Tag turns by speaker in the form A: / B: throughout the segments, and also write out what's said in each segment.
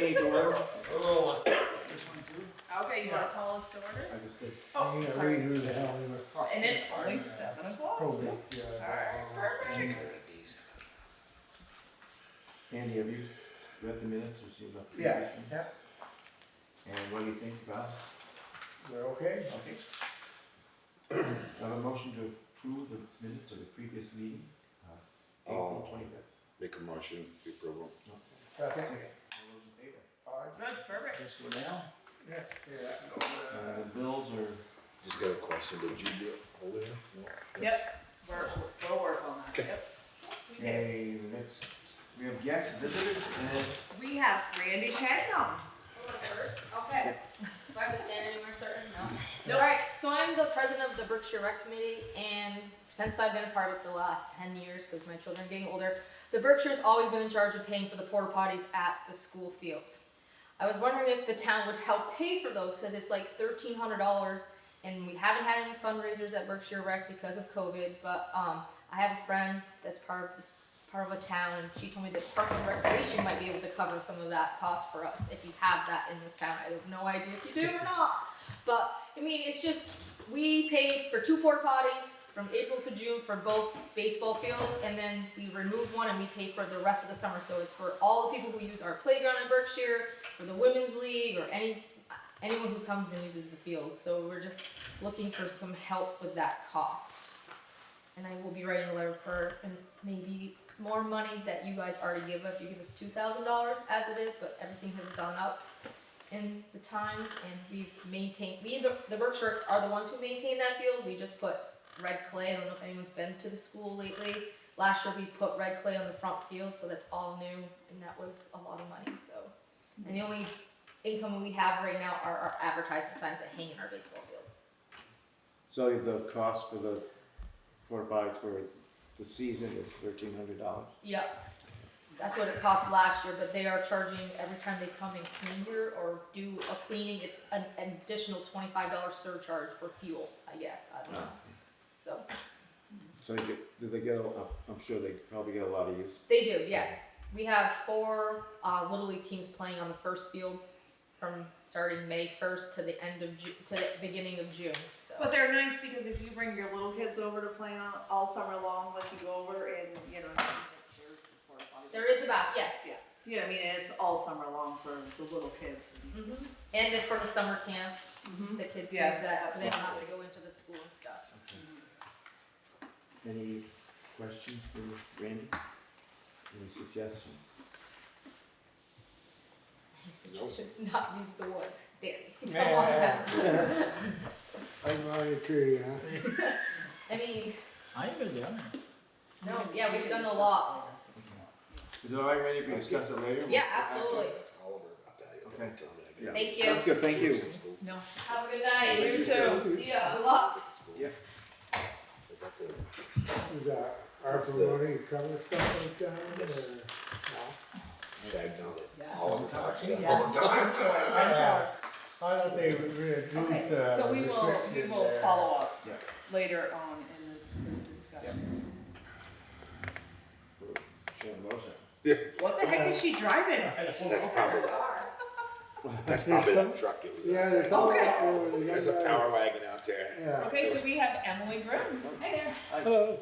A: meeting to order.
B: Okay, you wanna call us to order?
A: I just did.
B: Oh, sorry.
C: Who the hell we were.
B: And it's only 7 o'clock?
C: Probably,
B: Alright, perfect.
A: Andy, have you read the minutes or seen the
C: Yeah,
A: previous?
C: yeah,
A: And what do you think about it?
C: we're okay.
A: Okay. I have a motion to approve the minutes of the previous meeting, April 25th.
D: Make a motion to approve.
C: Okay.
A: All those in favor?
C: All right.
B: Good, perfect.
A: This one now.
C: Yeah, yeah.
A: The bills are,
D: Just got a question, did you hold it? No?
B: Yep, we'll work on that,
D: Okay.
B: yep. We did.
A: okay, next, we have guest visitors and
B: We have Randy Chagnon.
E: First, okay. Do I have to stand anywhere certain? No.
B: Nope.
E: All right, so I'm the president of the Berkshire Rec Committee, and since I've been a part of it for the last 10 years, because my children are getting older, the Berkshire's always been in charge of paying for the porta potties at the school fields. I was wondering if the town would help pay for those, because it's like $1,300, and we haven't had any fundraisers at Berkshire Rec because of COVID, but I have a friend that's part of a town, and she told me that Parks and Recreation might be able to cover some of that cost for us if you have that in this town. I have no idea if you do or not, but I mean, it's just, we paid for 2 porta potties from April to June for both baseball fields, and then we removed one and we paid for the rest of the summer. So it's for all the people who use our playground in Berkshire, for the women's league, or anyone who comes and uses the field. So we're just looking for some help with that cost. And I will be writing a letter for maybe more money that you guys already give us. You give us $2,000 as it is, but everything has gone up in the times, and we've maintained, the Berkshire are the ones who maintain that field. We just put red clay. I don't know if anyone's been to the school lately. Last year we put red clay on the front field, so that's all new, and that was a lot of money. So, and the only income we have right now are our advertisement signs that hang in our baseball field.
A: so the cost for the porta potties for the season is $1,300.
E: Yep. That's what it cost last year, but they are charging every time they come and clean here or do a cleaning, it's an additional $25 surcharge for fuel, I guess. I don't know. So
A: So do they get I'm sure they probably get a lot of use.
E: they do, yes. We have 4 Little League teams playing on the first field from starting May 1st to the end of to the beginning of June. So.
B: But they're nice because if you bring your little kids over to play on all summer long, like you go over and, you know, there's the porta potties.
E: There is a bath, yes.
B: Yeah, you know what I mean, and it's all summer long for the little kids.
E: And then for the summer camp, the kids
B: Yes,
E: use that, so they don't have
B: absolutely.
E: to go into the school and stuff.
A: Any questions for Randy? Any suggestions?
E: My suggestion is not use the woods. There.
C: Yeah. I'm on a tree, huh?
E: I mean,
F: I've been down there.
E: no, yeah, we've done a lot.
A: Is it all right, Randy, if we discuss it later?
E: Yeah, absolutely.
D: Ask Oliver about that.
A: Okay. Yeah.
E: Thank you.
A: Sounds good, thank you.
B: No.
E: Have a good night.
B: You too.
E: See ya. Good luck.
A: Yeah.
C: Is that
D: What's
C: ARPA
D: the-
C: money cover stuff like that?
D: Yes.
C: Or-
B: Yes.
D: Oliver talks about it
B: Yes.
D: all the time.
C: Yeah. I thought they would reduce,
B: Okay, so we will
C: restricted,
B: follow up
A: Yeah.
B: later on in this discussion.
A: Sure, motion.
B: What the heck is she driving?
D: That's probably, that's
C: There's
D: probably
C: some-
D: the truck it was.
C: Yeah, there's some.
B: Okay.
D: There's a power wagon out there.
C: Yeah.
B: Okay, so we have Emily Grims.
G: Hi there.
C: Hello.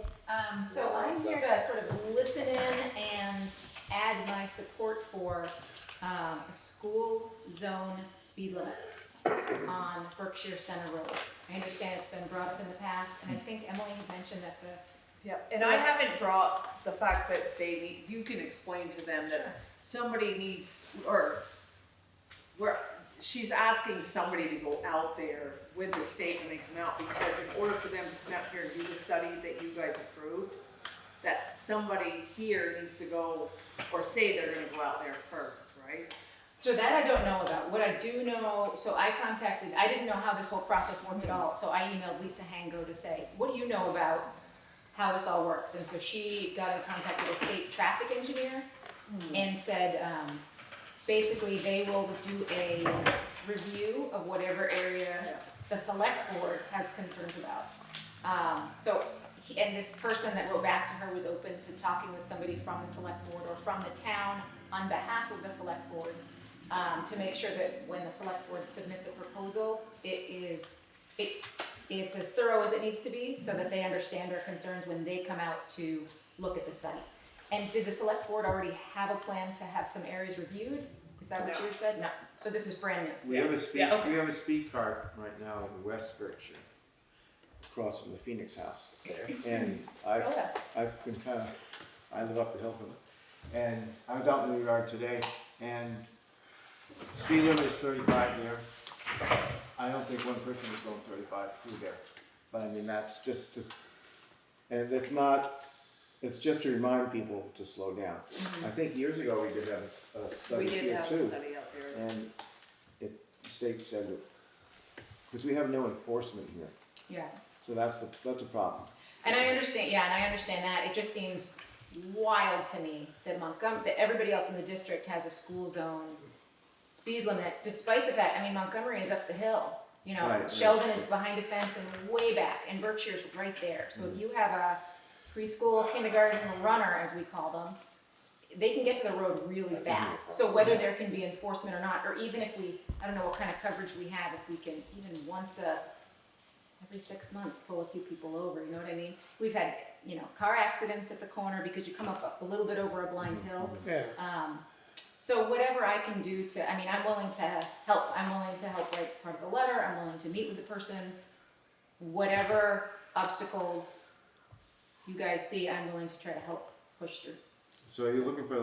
G: So I'm here to sort of listen in and add my support for a school zone speed limit on Berkshire Center Road. I understand it's been brought up in the past, and I think Emily had mentioned that the
B: Yeah, and I haven't brought the fact that they need, you can explain to them that somebody needs, or she's asking somebody to go out there with the state when they come out, because in order for them to come out here and do the study that you guys approved, that somebody here needs to go, or say they're gonna go out there first, right?
G: So that I don't know about. What I do know, so I didn't know how this whole process worked at all, so I emailed Lisa Hango to say, what do you know about how this all works? And so she got in contact with a state traffic engineer and said, basically they will do a review of whatever area the select board has concerns about. And this person that wrote back to her was open to talking with somebody from the select board or from the town on behalf of the select board to make sure that when the select board submits a proposal, it's as thorough as it needs to be, so that they understand our concerns when they come out to look at the site. And did the select board already have a plan to have some areas reviewed? Is that what
B: No.
G: you had said? No, so this is brand new.
A: We have a speed,
G: Yeah, okay.
A: we have a speed cart right now in West Berkshire, across from the Phoenix House.
D: It's there.
A: And
G: Okay.
A: I've been I live up the hill from it. And I was out in the yard today, and speed limit is 35 there. I don't think one person is going 35 through there. But I mean, that's just, and it's just to remind people to slow down. I think years ago we did have a
B: We
A: study
B: did
A: here
B: have a
A: too.
B: study out there.
A: And the state said that, because we have no enforcement here,
G: Yeah.
A: so that's a problem.
G: And I understand, yeah, and I understand that. It just seems wild to me that that everybody else in the district has a school zone speed limit, despite the fact, I mean, Montgomery is up the hill. You know,
A: Right, right.
G: Sheldon is behind a fence and way back, and Berkshire's right there. So if you have a preschool, kindergarten runner, as we call them, they can get to the road really fast. So whether there can be enforcement or not, or even if we, I don't know what kind of coverage we have, if we can even every 6 months pull a few people over, you know what I mean? We've had, car accidents at the corner because you come up a little bit over a blind hill.
C: Yeah.
G: So whatever I can do I'm willing to help. I'm willing to help write part of the letter. I'm willing to meet with the person. Whatever obstacles you guys see, I'm willing to try to help push through.
A: So are you looking for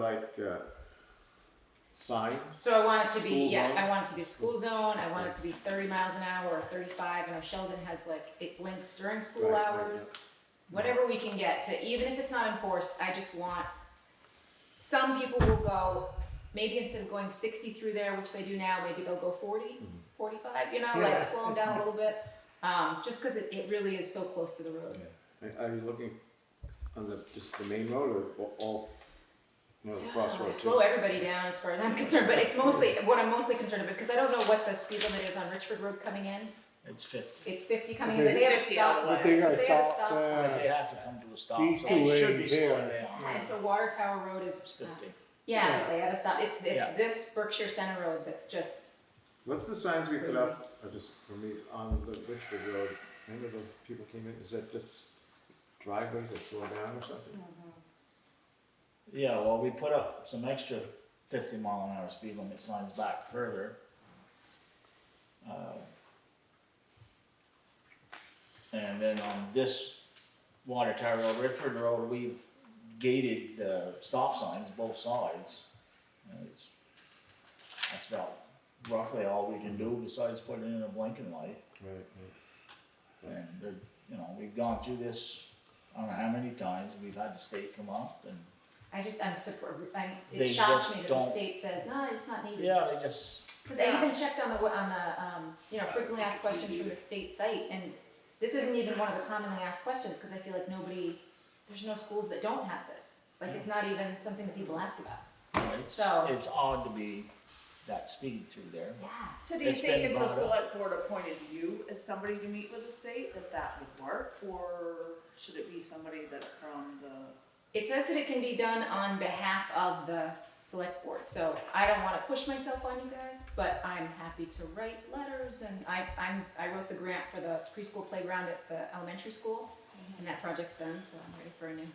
A: signs?
G: So I want it to be,
A: School
G: yeah,
A: zone?
G: I want it to be a school zone. I want it to be 30 miles an hour or 35. I know Sheldon has it blinks during school
A: Right, right,
G: hours. Whatever we can get to, even if it's not enforced, I just want, some people will go, maybe instead of going 60 through there, which they do now, maybe they'll go 40, 45,
C: Yeah.
G: slow them down a little bit. Just because it really is so close to the road.
A: Are you looking on just the main road or all, the
G: So,
A: crossroads?
G: slow everybody down as far as I'm concerned, but it's mostly, what I'm mostly concerned about, because I don't know what the speed limit is on Richford Road coming in.
F: It's 50.
G: It's 50 coming in, but
C: Okay.
G: they have a
B: 50 out of
G: stop.
B: the way.
C: But they got
G: They have a
C: stopped,
G: stop sign.
F: They have to come to a stop.
C: These
F: so
C: two
F: it should be
C: ways
F: slowing
C: here.
F: down.
G: Yeah, and so Water Tower Road is,
F: It's 50.
G: yeah, they have a stop, it's
F: Yeah.
G: this Berkshire Center Road that's just,
A: What's the signs we put
G: Crazy.
A: up, just for me, on the Richford Road? Remember those people came in, is that just driveways that slow down or something?
F: Yeah, well, we put up some extra 50-mile-an-hour speed limit signs back further. And then on this Water Tower Road, Richford Road, we've gated the stop signs both sides. And that's about roughly all we can do besides putting in a blinking light.
A: Right,
F: And we've gone through this, I don't know how many times, we've had the state come up and,
G: I'm
F: They
G: it shocks
F: just
G: me that the
F: don't-
G: state says, no, it's not needed.
F: yeah, they just,
G: Because I even checked on the frequently asked questions from the state site, and this isn't even one of the commonly asked questions, because I feel like there's no schools that don't have this. It's not even something that people ask about. So-
F: it's odd to be that speed through there.
G: Yeah.
B: So do you
F: It's
B: think
F: been
B: if the
F: brought up.
B: select board appointed you as somebody to meet with the state, that would work? Or should it be somebody that's from the,
G: It says that it can be done on behalf of the select board, so I don't wanna push myself on you guys, but I'm happy to write letters, and I wrote the grant for the preschool playground at the elementary school, and that project's done, so I'm ready for a new.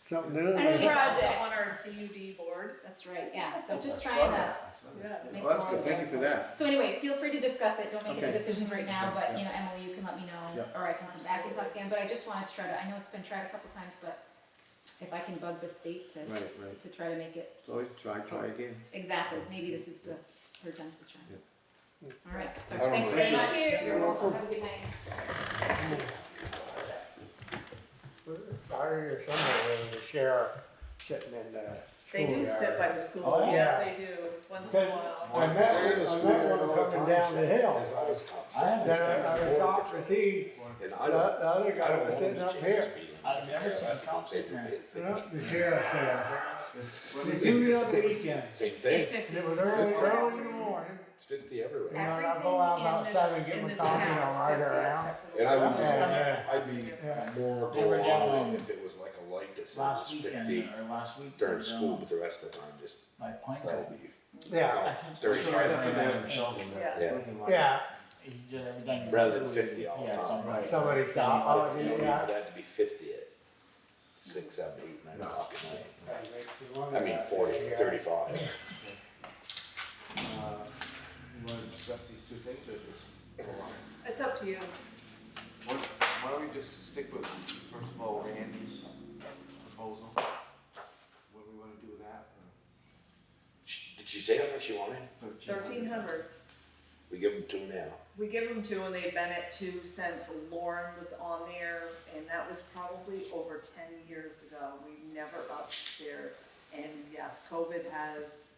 C: Something new.
G: And
B: she's
G: it's-
B: also
G: project.
B: on our CUD board?
G: That's right, yeah, so just
A: I saw
G: trying to.
A: that.
B: Yeah.
G: Make
A: Well, that's
G: more
A: good, thank you for that.
G: So anyway, feel free to discuss it, don't make any
A: Okay.
G: decisions right now, but
A: Yeah.
G: Emily, you can let me know,
A: Yeah.
G: or I can come back and talk again, but I just wanted to try to, I know it's been tried a couple times, but if I can bug the state to
A: Right.
G: to try to make it,
A: So try again.
G: exactly, maybe this is the third time to try. Alright, so
D: I don't
G: thanks
D: know.
G: very much.
B: Thank you.
G: You're welcome, have a good night.
C: Sorry, or somewhere there was a sheriff sitting in the
B: They do sit
C: schoolyard.
B: by the school,
F: Oh,
B: yeah, they do, once in a while.
C: I met one coming down the hill.
F: I haven't
C: Then I was shocked to see
D: And
C: the
D: I don't,
C: other
D: I
C: guy
D: don't
C: was
D: want
C: sitting
D: to
C: up
D: change
C: here.
D: speed limit.
F: I've never seen
D: That's
F: cops
D: what
F: sitting there.
C: The sheriff there. They do it on the weekend.
D: Same
B: It's
D: thing,
B: 50.
C: It was early in the morning.
D: it's 50 everywhere.
C: Yeah. I go out about 7, get my coffee, and I'll ride around.
D: And I would,
C: Yeah.
D: I'd be
C: Yeah.
D: more
F: They were
D: go
F: down
D: along
F: on
D: if it was like a light that says
F: Last
D: it's
F: weekend,
D: 50
F: or last week.
D: during school, but the rest of the time, just
F: Like Pine
D: let
F: Cove.
D: it be.
C: Yeah,
A: So
D: 35
A: that's what they have
F: Yeah.
A: them shown, that
D: Yeah.
A: looking like.
C: yeah,
F: You just every time you
D: Rather than
F: do it,
D: 50 all the
F: yeah,
D: time.
F: something like that.
C: somebody saw, oh,
D: You don't need
C: yeah.
D: for that to be 50 at 6, 7, 8, 9 o'clock at night. I mean 40, 35.
A: You wanna discuss these two things or just go on?
B: It's up to you.
A: Why don't we just stick with, first of all, Randy's proposal? What do we wanna do with that?
D: Did she say how much she wanted?
B: 1,300.
D: We give them 2 now.
B: We give them 2 and they've been at 2 since Lauren was on there, and that was probably over 10 years ago. We never upped their, and yes, COVID has,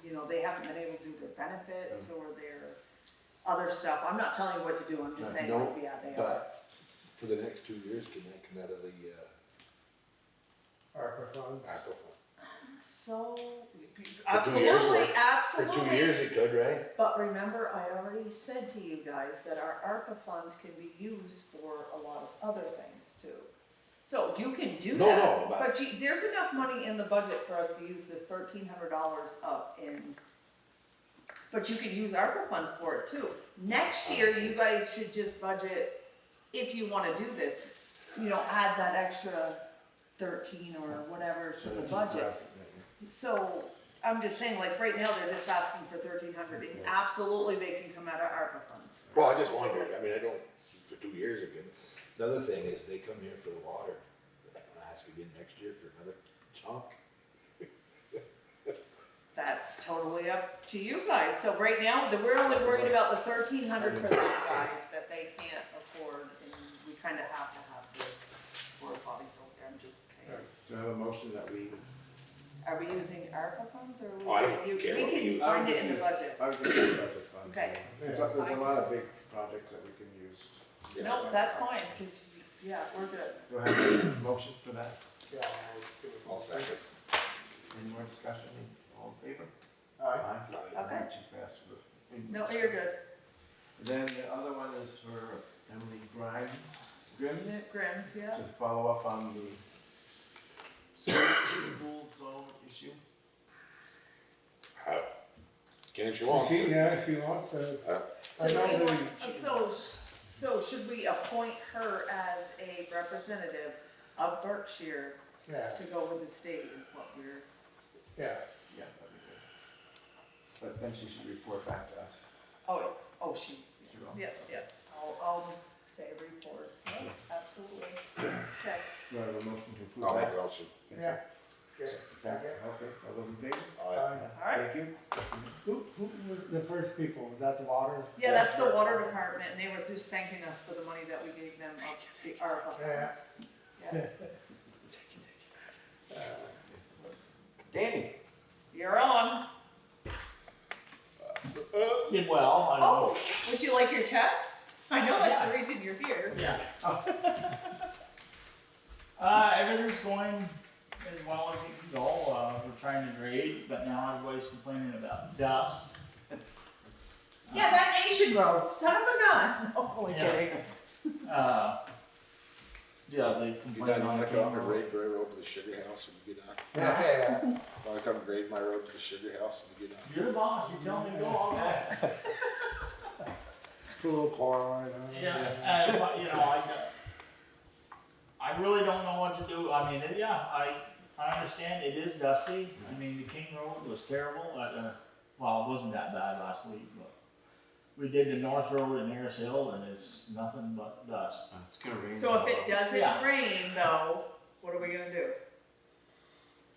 B: you know, they haven't been able to do their benefits or their other stuff. I'm not telling you what to do, I'm just saying,
D: No,
B: like, yeah, they are.
D: But for the next 2 years, can that come out of the
C: ARPA fund.
D: ARPA fund?
B: So,
D: 2 years,
B: absolutely,
D: right?
B: absolutely.
D: For 2 years it could, right?
B: But remember, I already said to you guys that our ARPA funds can be used for a lot of other things too. So you can do
D: No,
B: that.
D: no, but-
B: But there's enough money in the budget for us to use this $1,300 up in, but you can use ARPA funds for it too. Next year, you guys should just budget, if you wanna do this, you know, add that extra 13 or whatever to the budget. So, I'm just saying, like, right now, they're just asking for 1,300, and absolutely they can come out of ARPA funds.
D: Well, I just wondered, I mean, I don't, for 2 years again. Another thing is they come here for the water. I'm gonna ask again next year for another chunk.
B: That's totally up to you guys, so right now, we're only worried about the 1,300 for those guys that they can't afford, and we kinda have to have those porta potties over there, I'm just saying.
A: Do I have a motion that we?
B: Are we using ARPA funds, or?
D: Oh, I don't care what we
B: We can
D: use.
B: find it in the budget.
A: I was just saying budget fund.
B: Okay.
A: There's a lot of big projects that we can use.
B: No, that's fine, cause, yeah, we're good.
A: Do I have a motion for that?
C: Yeah.
D: I'll second.
A: Any more discussion? All in favor?
C: Aye.
B: Okay.
A: Too fast for.
B: No, you're good.
A: Then the other one is for Emily Grimes,
B: Grims, yeah.
A: to follow up on the school zone issue.
D: Can if she wants to.
C: Yeah, she wants to.
B: So,
C: I know
B: do you
C: we-
B: want- so should we appoint her as a representative of Berkshire
C: Yeah,
B: to go with the state is what we're,
C: yeah.
A: Yeah, that'd be good. But then she should report back to us.
B: she,
A: She will.
B: yeah, I'll say reports, yeah, absolutely. Okay,
A: Do I have a motion to approve
D: I'll make
A: that?
D: a motion.
C: Yeah.
A: Okay, all those in favor?
D: Aye.
B: alright.
A: Thank you.
C: Who was the first people, was that the water?
B: Yeah, that's the water department, and they were just thanking us for the money that we gave them of the ARPA
C: Yeah.
B: funds. Yes,
A: Danny?
B: you're on.
F: Did well, I don't know.
B: Oh, would you like your checks? I know that's the
F: Yes.
B: reason you're here.
F: Yeah. Everything's going as well as it can go. We're trying to grade, but now everybody's complaining about dust.
B: Yeah, that Nation Road, son of a gun. Oh, only
F: Yeah.
B: kidding.
F: Yeah, they
D: You
F: complain
D: done
F: on
D: wanna
F: the
D: come and
F: camera.
D: grade my road to the sugar house when you get done?
C: Yeah.
D: Wanna come grade my road to the sugar house when you get done?
F: You're the boss, you tell me to go, all right.
C: Put a little chloride on it.
F: Yeah, and, you know, I really don't know what to do. I mean, I understand it is dusty. I mean, the King Road was terrible. Well, it wasn't that bad last week, but we did the North Road in Harris Hill, and it's nothing but dust.
A: It's gonna rain.
B: So if it doesn't
F: Yeah.
B: rain though, what are we gonna do?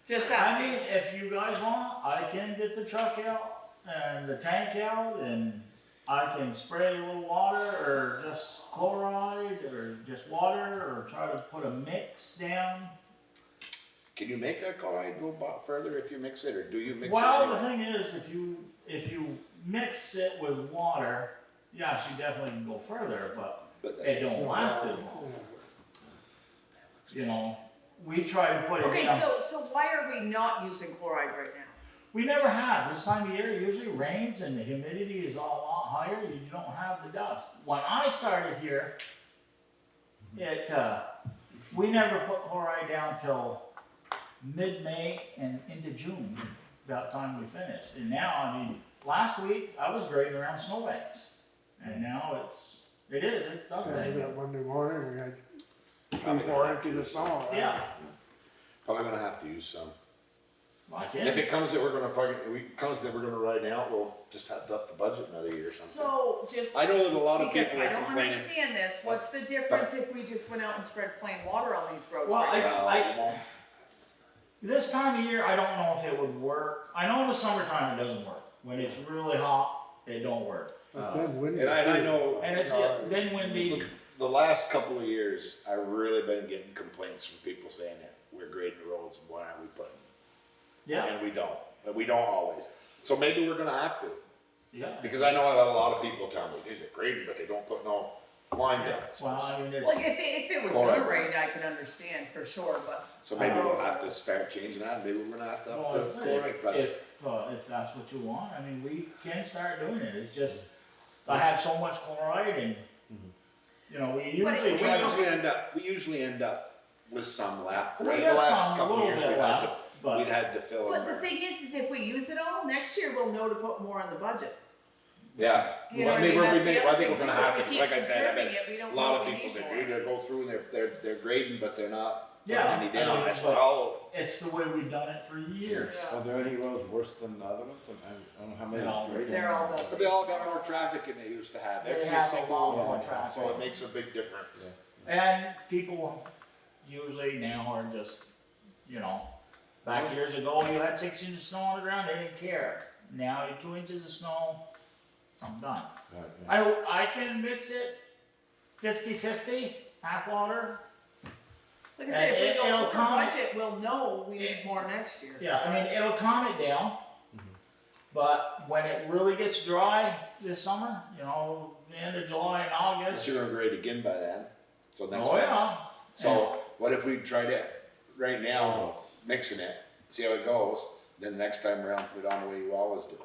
B: Just
F: I mean,
B: asking.
F: if you guys want, I can get the truck out and the tank out, and I can spray a little water, or just chloride, or just water, or try to put a mix down.
D: Can you make that chloride go further if you mix it, or do you mix it
F: Well, the
D: anyway?
F: thing is, if you mix it with water, yes, you definitely can go further, but
D: But
F: it
D: that's,
F: don't last as long. You know, we try to put it
B: Okay,
F: down.
B: so why are we not using chloride right now?
F: We never have. This time of year, it usually rains and the humidity is all a lot higher. You don't have the dust. When I started here, we never put chloride down till mid-May and into June. about time we finished. And now, I mean, last week, I was grading around snowbanks. And now it does
C: Yeah,
F: rain.
C: that Monday morning, we had
D: Probably
C: 3, 4 inches of snow. right?
F: Yeah,
D: Probably gonna have to use some.
F: I
D: If
F: can.
D: it comes that we're gonna ride out, we'll just have to up the budget another year or something.
B: So just.
D: I know that a lot of
B: Because
D: people
B: I
D: are
B: don't
D: complaining.
B: understand this, what's the difference if we just went out and spread plain water on these roads
F: Well,
B: right now?
D: Well, you won't.
F: This time of year, I don't know if it would work. I know in the summertime it doesn't work. When it's really hot, it don't work.
C: It's been windy.
D: And I
C: too.
D: know
F: And it's been windy.
D: the last couple of years, I've really been getting complaints from people saying that we're grading the roads and why aren't we putting?
F: Yeah,
D: And we don't, but we don't always. So maybe we're gonna have to,
F: yeah.
D: because I know I've had a lot of people tell me, dude, they're grading, but they don't put no line down.
F: Well, I mean,
B: Like,
F: it's,
B: if it was
D: Chloride.
B: gonna rain, I can understand for sure, but.
D: So maybe we'll have to start changing that, maybe we're gonna have to
F: well,
D: up
F: it's-
D: the chloride budget.
F: if that's what you want, I mean, we can start doing it. It's just, I have so much chloride and, you know, we
B: But it-
F: usually
D: We
F: try to.
D: usually end up with some left,
F: We
D: right? The
F: have
D: last
F: some, a
D: couple of
F: little
D: years,
F: bit
D: we've had
F: left,
D: to,
F: but.
D: we'd had to fill
B: But the
D: in.
B: thing is if we use it all, next year we'll know to put more on the budget.
D: Yeah,
B: You know what I mean?
D: we're-
B: That's the
D: I
B: other
D: think we're
B: thing
D: gonna
B: too.
D: have
B: If
D: to,
B: we
D: 'cause
B: keep
D: like I said, I
B: conserving
D: bet
B: it, we don't
D: a lot
B: know
D: of
B: we
D: people
B: need
D: say,
B: more.
D: dude, they go through and they're grading, but they're not putting
F: Yeah,
D: any
F: I
D: down.
F: mean,
D: That's
F: but-
D: well,
F: It's the way we've done it for years.
B: Yeah.
A: Are there any roads worse than the other ones? I don't know how many.
F: No.
A: graded.
B: They're all
D: but
B: dusty.
D: they all got more traffic than they used to have.
F: They
D: Every
F: have a
D: single
F: lot
A: more
D: one,
F: traffic.
D: so it makes a big difference.
F: And people usually now are just, you know, back years ago, you had 6 inches of snow on the ground, they didn't care. Now, you 2 inches of snow, I'm done.
A: Right, yeah.
F: I can mix it 50-50, half water.
B: Like I said, if we
F: And
B: go
F: it'll
B: over
F: come-
B: budget, we'll know we need more next year.
F: Yeah, I mean, it'll calm it down. But when it really gets dry this summer, you know, the end of July and
D: But
F: August.
D: you're gonna grade again by then, so next
F: Oh,
D: time.
F: yeah.
D: So what if we tried it right now, mixing it, see how it goes, then next time around, put it on the way you always do.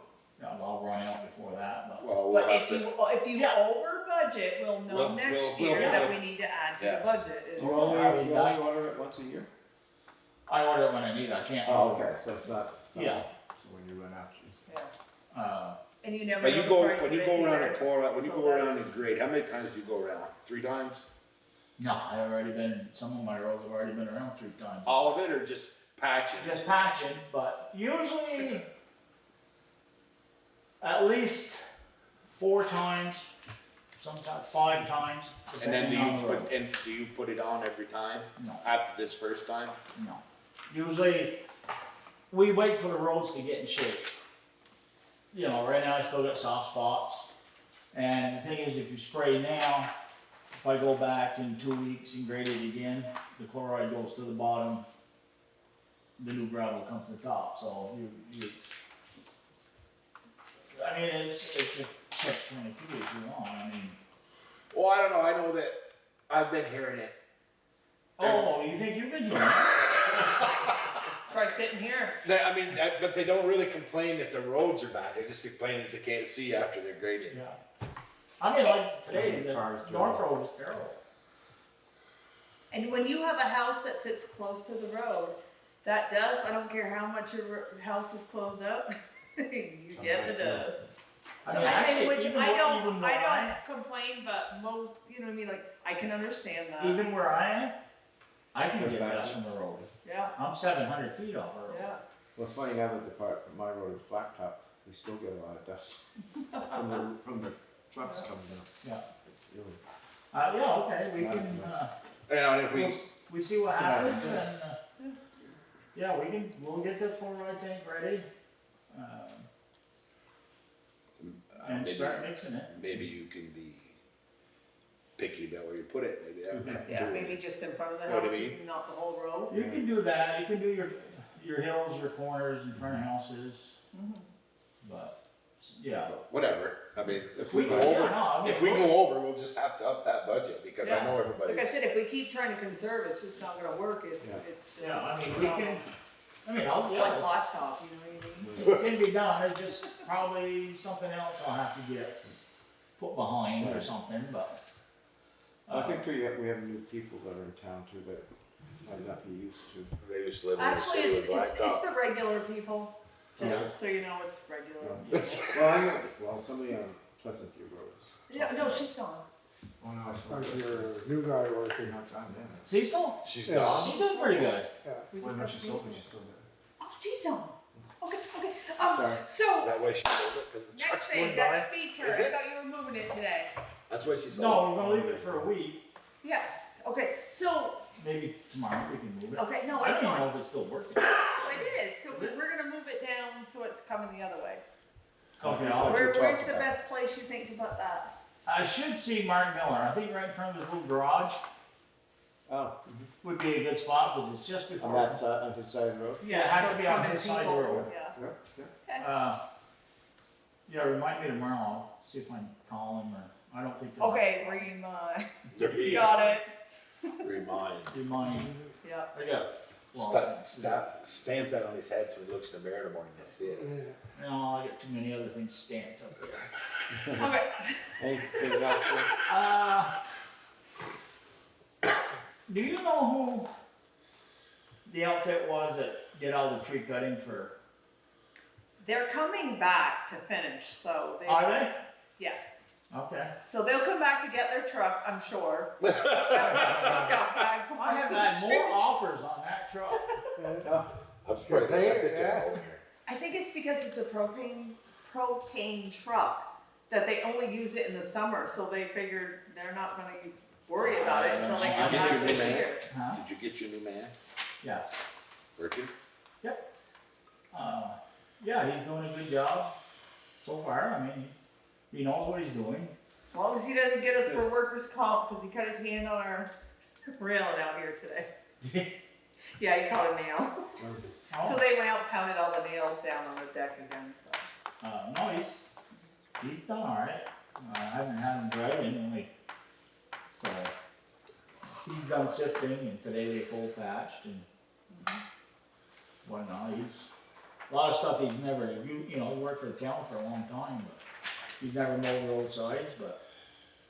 F: Yeah, I'll run out before that, but.
D: Well, we'll
B: But
D: have
B: if
D: to,
B: you
F: Yeah.
B: over budget, we'll know
D: We'll-
B: next
D: we'll-
B: year
F: yeah.
B: that we need to add to
D: Yeah.
B: the budget. is-
A: You
F: Well,
A: only,
F: I mean,
A: you only order it once a year?
F: I order it when I need, I can't.
A: Oh, okay, so it's not.
F: Yeah.
A: So when you run out, geez.
B: Yeah. And you never
D: but
B: know
D: you
B: the
D: go,
B: price
D: when
B: of
D: you
B: it
D: go around
B: either.
D: and pour out, when you
B: So
D: go around
B: that's-
D: and grade, how many times do you go around? 3 times?
F: No, I've already been, some of my roads have already been around 3 times.
D: All of it or just patching?
F: Just patching, but usually at least 4 times, sometimes 5 times.
D: And then do
F: depending on
D: you
F: the road.
D: do you put it on every time
F: No,
D: after this first time?
F: no. Usually, we wait for the roads to get in shape. You know, right now I still got soft spots. And the thing is, if you spray now, if I go back in 2 weeks and grade it again, the chloride goes to the bottom, the new gravel comes to the top, so you I mean, it's a catch-22 if you want, I mean.
D: Well, I don't know, I know that I've been hearing it.
F: Oh, you think you've been doing it?
B: Try sitting here.
D: But they don't really complain that the roads are bad, they just complain that they can't see after they're grading.
F: Yeah. I mean, like today, the
A: Cars
F: North
A: drive.
F: Road was terrible.
B: And when you have a house that sits close to the road, that dust, I don't care how much your house is closed up, you get the dust.
F: I
B: So,
F: mean, actually,
B: which
F: even
B: I
F: where-
B: don't,
F: even where
B: I don't complain, but most, you know what I mean, like, I can understand that.
F: Even where I am, I can
A: Goes
F: get
A: back.
F: dust from the road.
B: Yeah,
F: I'm 700 feet off the road.
B: yeah.
A: Well, it's funny now that the part, my road is blacktop, we still get a lot of dust from the trucks coming out.
F: Yeah.
A: Really.
F: Yeah, okay, we
A: Not
F: can,
A: much.
D: And if we,
F: we see what
A: See what
F: happens
A: happens.
F: and, yeah, we'll get the chloride tank ready. And start mixing it.
D: maybe you can be picky about where you put it, maybe that would have to
B: Yeah,
D: do with
B: maybe
D: it.
B: just in front of the
D: You know what I
B: houses
D: mean?
B: and not the whole road.
F: You can do that, you can do your hills, your corners in front of houses, but, yeah.
D: Whatever, I mean, if
A: We
D: we go
A: can-
F: Yeah,
D: over,
F: no, I mean,
D: if we go over, we'll just have to up that budget, because I
F: Yeah.
D: know everybody's.
B: Like I said, if we keep trying to conserve, it's just not gonna work if
A: Yeah.
B: it's.
F: Yeah, I mean, we can, I mean, I'll,
B: It's like
F: yeah,
B: blacktop, you know what I mean?
F: it can be done, it's just probably something else I'll have to get put behind or something, but.
A: I think too, we have new people that are in town too that might not be used to.
D: They just live in the
B: Actually,
D: city
B: it's
D: with blacktop.
B: the regular people. just so you know it's regular.
A: Well, I know, well, somebody on Pleasant View Road is.
B: Yeah, no, she's gone.
A: Oh, no, it's not.
C: Like your new guy working.
A: Not on there.
F: Cecil?
D: She's
C: Yeah.
D: gone.
F: She does pretty good.
C: Yeah.
B: We
A: Well,
B: just
A: no,
B: got
A: she's
B: the
A: still,
B: meeting.
A: she's still there.
B: Oh, she's on. Okay, okay.
A: Sorry.
B: So,
D: That way she sold it, cause the
B: next
D: truck's
B: thing,
D: going
B: that
D: by.
B: speed
D: Is
B: curve, I
D: it?
B: thought you were moving it today.
D: That's why she sold it.
F: No, we're gonna leave it for a week,
B: Yeah, okay, so,
F: maybe tomorrow we can move it.
B: okay, no,
F: I
B: it's
F: don't even
B: fine.
F: know if it's still working.
B: Oh, it is, so we're gonna move it down so it's coming the other way.
F: Okay,
A: I'll-
B: Where's
A: talking
B: the
A: about it.
B: best place you think to put that?
F: I should see Mark Miller, I think right in front of his little garage
A: Oh,
F: would be a good spot, because it's just
A: on
F: before.
A: that side, on his side of the road?
F: Yeah, it has
B: So
F: to
B: it's
F: be on
B: coming
F: his side of the
B: people,
F: road.
B: Yeah,
A: Yeah, yeah.
B: okay.
F: Yeah, remind me tomorrow, I'll see if I can call him, or, I don't think.
B: Okay, remind,
D: There you
B: got it,
D: Remind.
F: Remind,
B: yeah.
F: I got.
D: Stamp that on his head so he looks in the mirror in the morning, that's it.
F: No, I got too many other things stamped up there.
B: Okay,
A: Anything else?
F: Do you know who the outfit was that did all the tree cutting for,
B: they're coming back to finish, so they.
F: are they?
B: Yes.
F: Okay.
B: So they'll come back to get their truck, I'm sure. That truck got bagged
F: I have
B: by
F: had
B: some
F: more
B: trees.
F: offers on that truck.
D: I'm surprised they left it
C: Yeah.
D: down here.
B: I think it's because it's a propane truck, that they only use it in the summer, so they figured they're not gonna worry about it until they
F: I
B: come
F: get
B: back
D: your
B: this
D: man.
B: year.
F: Huh?
D: Did you get your new man
F: Yes.
D: working?
F: Yeah, he's doing a good job so far. I mean, he knows what he's doing.
B: As long as he doesn't get us for workers' comp, cause he cut his hand on our railing out here today. Yeah, he caught a nail. So
F: Oh,
B: they went out and pounded all the nails down on the deck again, so.
F: no, he's done all right. I haven't had him driving, like, so he's done sifting, and today they full patched and whatnot. He's a lot of stuff he's never, you know, he worked for the town for a long time, but he's never mowed roadsides, but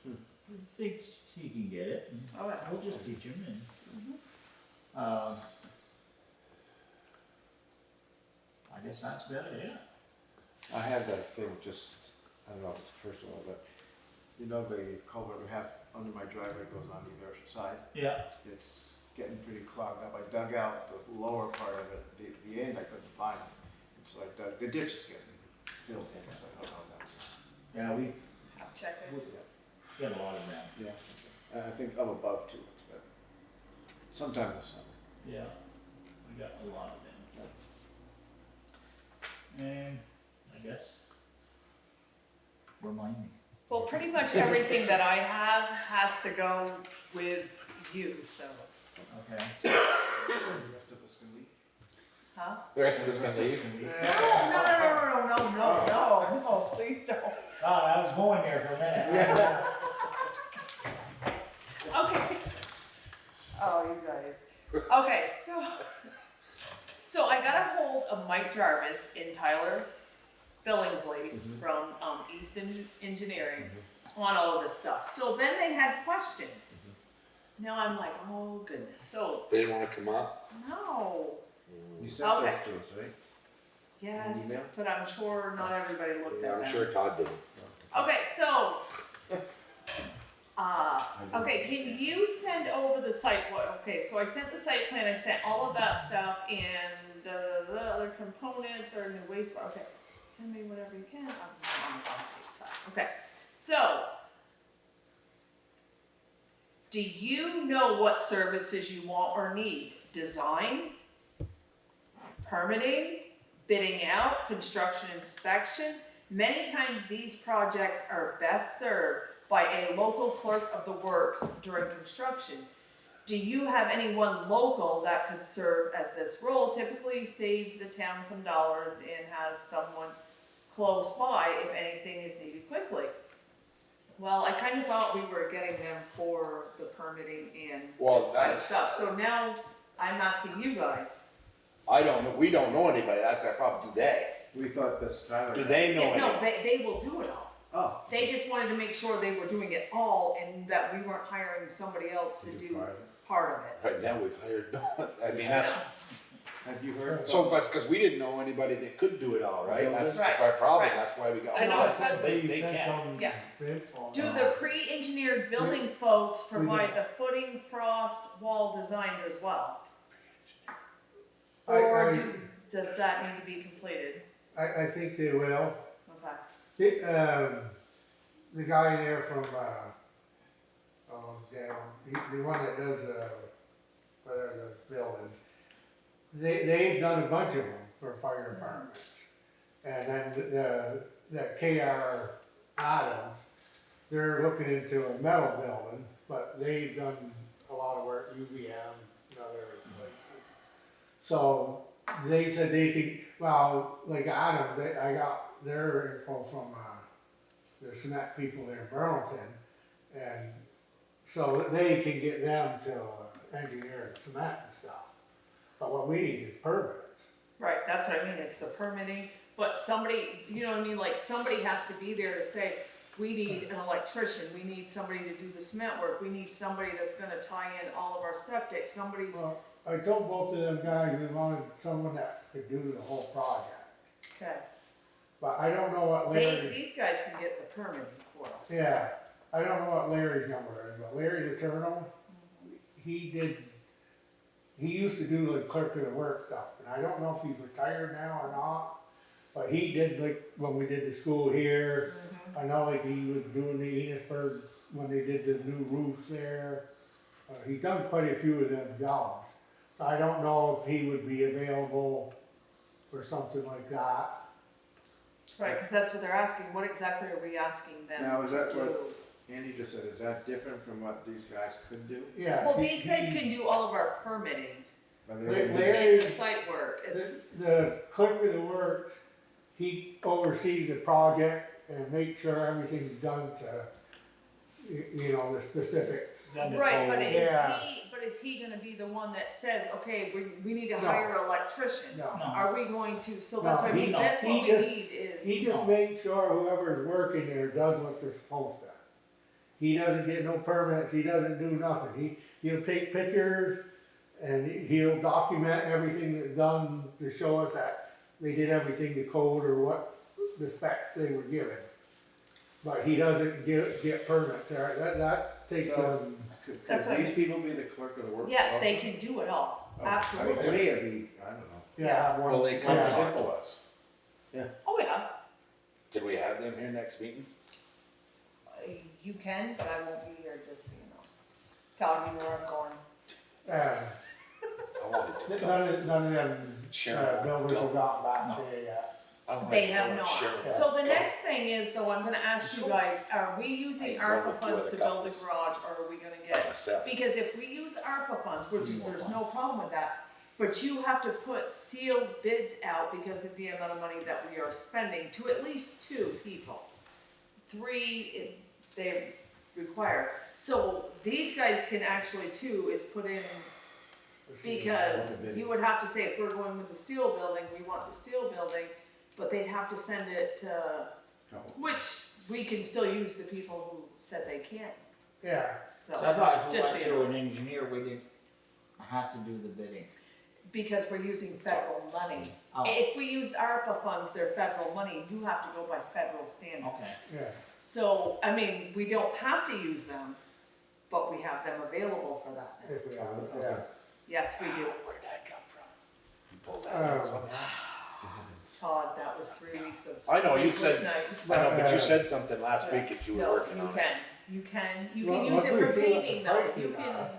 F: he thinks he can get it. And
B: Oh, yeah.
F: we'll just teach him and. I guess that's about it.
A: I have that thing, just, I don't know if it's personal, but you know the culvert we have under my driveway goes on either side?
F: Yeah.
A: It's getting pretty clogged up. I dug out the lower part of it, the end I couldn't find. So I dug, the ditch is getting filled in, so I don't know that's.
F: Yeah, we
B: I'll check it.
F: got a lot of them.
A: Yeah, and I think I'm above two, but sometime this summer.
F: Yeah, we got a lot of them. And I guess, remind me.
B: Well, pretty much everything that I have has to go with you, so,
F: Okay.
A: The rest of us can leave.
B: huh?
D: The rest of us gonna leave?
B: No, please don't.
F: God, I was going there for a minute.
B: Okay. Oh, you guys. Okay, so I got a hold of Mike Jarvis in Tyler, Billingsley from East Engineering on all of this stuff. So then they had questions. Now I'm like, oh goodness. So
D: They didn't wanna come up?
B: no.
A: You sent those
B: Okay.
A: to us, right?
B: Yes,
A: Email?
B: but I'm sure not everybody looked
D: Yeah,
B: at
D: I'm
B: them.
D: sure Todd didn't.
B: Okay, so, okay, can you send over the site, okay, so I sent the site plan, I sent all of that stuff and the other components are in the waste, okay. Send me whatever you can, I'm on the side, okay, so. Do you know what services you want or need? Design? Permitting? Bidding out? Construction inspection? Many times these projects are best served by a local clerk of the works during construction. Do you have anyone local that could serve as this role? Typically saves the town some dollars and has someone close by if anything is needed quickly. Well, I kind of thought we were getting them for the permitting and
D: Well,
B: this kind of
D: that's-
B: stuff. So now I'm asking you guys.
D: I don't know, we don't know anybody, that's our problem, do they?
A: We thought that's Tyler.
D: Do they know
B: Yeah, no,
D: anybody?
B: they will do it all.
A: Oh.
B: They just wanted to make sure they were doing it all and that we weren't hiring somebody else to do part of it.
D: Right now, we've hired no one, I mean, that's,
A: Have you heard?
D: So, that's cause we didn't know anybody that could do it all, right? That's
B: Right,
D: our problem,
B: right.
D: that's why we got.
B: I know,
D: That's-
B: exactly.
D: They can.
B: Yeah.
C: Info.
B: Do the pre-engineered building folks provide the footing, frost, wall designs as well? Or does that need to be completed?
C: I think they will.
B: Okay.
C: The guy there from, the one that does, the buildings, they've done a bunch of them for fire departments. And then the KR Adams, they're looking into a metal building, but they've done a lot of work, UVM and other places. So they said they could, well, like Adams, I got their info from, the cement people there in Burlington, and so they can get them to engineer the cement and stuff. But what we need is permits.
B: Right, that's what I mean, it's the permitting, but somebody, you know what I mean, like, somebody has to be there to say, we need an electrician, we need somebody to do the cement work, we need somebody that's gonna tie in all of our septic, somebody's,
C: Well, I told both of them guys we wanted someone that could do the whole project,
B: okay.
C: but I don't know what Larry.
B: These guys can get the permitting for us.
C: Yeah, I don't know what Larry's number is, but Larry Letourneau, he used to do like clerk of the work stuff, and I don't know if he's retired now or not, but he did like, when we did the school here, I know like he was doing the Enosburg, when they did the new roofs there, he's done quite a few of them jobs. I don't know if he would be available for something like that.
B: Right, cause that's what they're asking, what exactly are we asking them
A: Now, is that
B: to
A: what-
B: do?
A: Andy just said, is that different from what these guys could do?
C: Yeah.
B: Well, these guys can do all of our permitting
A: Are they-
C: Larry-
B: and the site work,
C: The clerk of the works, he oversees the project and makes sure everything's done to, you know, the specifics.
B: right, but
C: Yeah.
B: is he gonna be the one that says, okay, we need to
C: No.
B: hire an electrician?
C: No,
B: Are we going to, so
C: No,
B: that's what I mean,
C: he-
B: that's what
C: he
B: we
C: just-
B: need is.
C: he just makes sure whoever's working there does what they're supposed to. He doesn't get no permits, he doesn't do nothing, he'll take pictures and he'll document everything that's done to show us that they did everything to code or what the specs they were given. But he doesn't get permits, that takes
A: So-
C: some,
A: Could
B: That's what I
A: these people be the clerk of the works?
B: Yes, they
A: also?
B: can do it all,
A: Oh, I mean, to
B: absolutely.
A: me, it'd be, I don't know.
C: yeah.
D: Well, they come
C: yeah.
D: talk to us.
B: Oh, yeah,
D: Could we have them here next meeting?
B: you can, but I won't be here, just so you know. Telling you where I'm going.
D: I wanted to go.
C: None of them,
D: Sharon,
C: builders
D: go.
C: have gotten back to you yet.
D: I wanted
B: They
D: to
B: have
D: go.
B: not.
D: Sharon,
B: So the
D: go.
B: next thing is, though, I'm gonna ask you guys, are we using
D: I know
B: ARPA
D: the
B: funds
D: two
B: to
D: other
B: build a
D: couples.
B: garage, or are we gonna get?
D: Myself.
B: Because if we use ARPA funds, which is, there's no problem with that, but you have to put sealed bids out because of the amount of money that we are spending to at least 2 people. 3, they require. So these guys can actually, too, is put in, because you would have to say, if we're going with the steel building, we want the steel building, but they'd have to send it to,
A: Couple.
B: which we can still use the people who said they can't,
C: Yeah,
B: so.
F: So I thought if we
B: just
F: went
B: so you
F: through
B: know.
F: an engineer, we didn't have to do the bidding.
B: Because we're using federal money.
F: Oh,
B: If we use ARPA funds, they're federal money, you have to go by federal standards.
F: okay.
C: yeah.
B: So, I mean, we don't have to use them, but we have them available for that.
C: If we have,
A: Okay.
C: yeah.
B: Yes, we do.
D: Where'd that come from? You pulled that out of something?
B: Todd, that was 3 weeks of
D: I know, you
B: sleepless
D: said-
B: nights.
D: I know, but you said something last week that you were
B: No,
D: working
B: you
D: on it.
B: can, you can
C: Well,
B: use it
C: luckily,
B: for
C: see what the
B: paving though,
C: prices
B: you can,
C: are.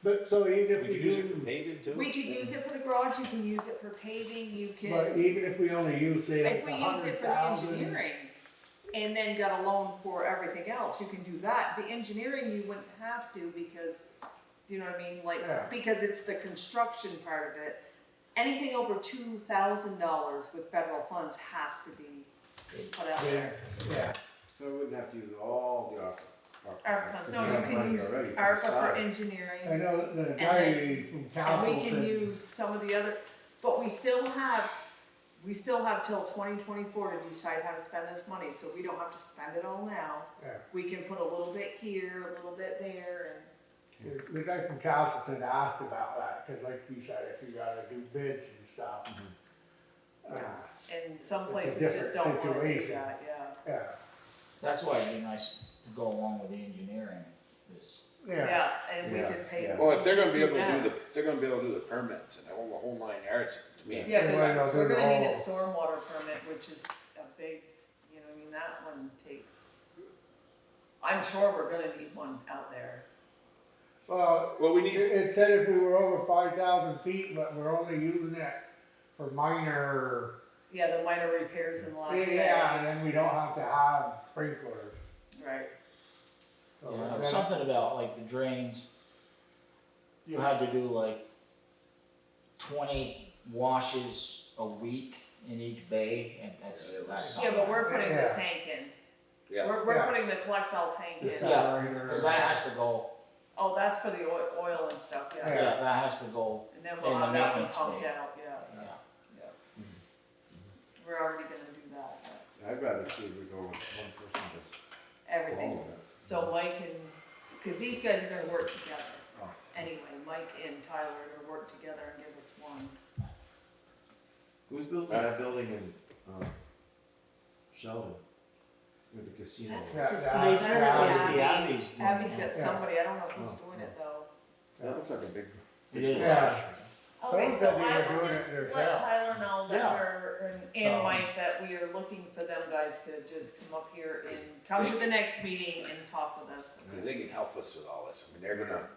C: But so even if
D: We
C: we
D: could use it for
C: do,
D: paving too?
B: we could use it for the garage, you can use it for paving, you
C: but
B: can,
C: even if we only use, say, like
B: if we use it for the
C: 100,000.
B: engineering. And then got a loan for everything else, you can do that, the engineering you wouldn't have to because, you know what I mean, like,
C: Yeah.
B: because it's the construction part of it. Anything over $2,000 with federal funds has to be put out there.
C: Yeah,
A: So we wouldn't have to use all the ARPA.
B: ARPA funds, no,
A: Because we
B: you
A: have
B: can
A: money
B: use
A: already put
B: ARPA for
A: aside.
C: I
B: engineering,
C: know the
B: then-
C: guy from
B: and
C: council
B: we can
C: said,
B: use some of the other, but we still have till 2024 to decide how to spend this money, so we don't have to spend it all now.
C: yeah,
B: We can put a little bit here, a little bit there,
C: The guy from Castleton asked about that, cause like you said, if you gotta do bids and stuff.
B: And some
C: It's a
B: places just
C: different
B: don't wanna do
C: situation.
B: that, yeah.
C: Yeah,
F: That's why it'd be nice to go along with the engineering, is,
C: yeah,
B: Yeah, and we
A: Yeah,
B: can pay.
A: yeah.
D: Well, if they're gonna
B: just
D: be able to
B: that.
D: do they're gonna be able to do the permits and the whole 9 yards, to me.
B: Yeah,
C: Why not
B: cause
C: do
B: we're
C: the
B: gonna need a
C: whole-
B: stormwater permit, which is a big, you know, I mean, that one takes, I'm sure we're gonna need one out there.
C: well,
D: Well, we
C: it,
D: need,
C: it said if we were over 5,000 feet, but we're only using it for minor,
B: Yeah, the minor repairs in the last.
C: yeah, and then we don't have to have sprinklers.
B: Right,
C: So
F: you know,
C: then-
F: something about like the drains. You had to do like 20 washes a week in each bay, and that's not
B: yeah, but we're putting the
C: Yeah.
B: tank in,
D: yeah,
B: we're
C: Yeah.
B: putting the collect-all tank
C: The
B: in.
C: separator.
F: Because that has to go,
B: Oh, that's for the oil and stuff,
F: yeah,
B: yeah,
F: that has to go,
B: and then we'll
F: In the
B: have that one
F: maintenance
B: pumped
F: bay.
B: out, yeah,
F: yeah.
B: yeah. We're already gonna do that, yeah.
A: I'd rather see we go with one person just
B: Everything,
A: all of it.
B: so Mike and, cause these guys are gonna work together.
A: Oh.
B: Anyway, Mike and Tyler are gonna work together and give us one.
A: Who's building that building in, Sheldon? With the casino?
B: That's the
C: Yeah,
B: casino.
C: that's-
B: That's
C: that's
F: the
B: Abby's.
F: Abby's
B: Abby's
F: one,
B: got
C: yeah.
B: somebody, I don't know who's
A: Oh.
B: doing it though.
A: That looks like a big.
F: It is.
C: Yeah.
B: Okay,
C: Those
B: so
C: said they
B: I
C: were
B: will
C: doing
B: just
C: it
B: let
C: themselves.
B: Tyler know that
F: Yeah.
B: we're, and
F: So-
B: Mike, that we are looking for them guys to just come up here and come to the next meeting and talk with us.
D: cause they can help us with all this, I mean, they're gonna,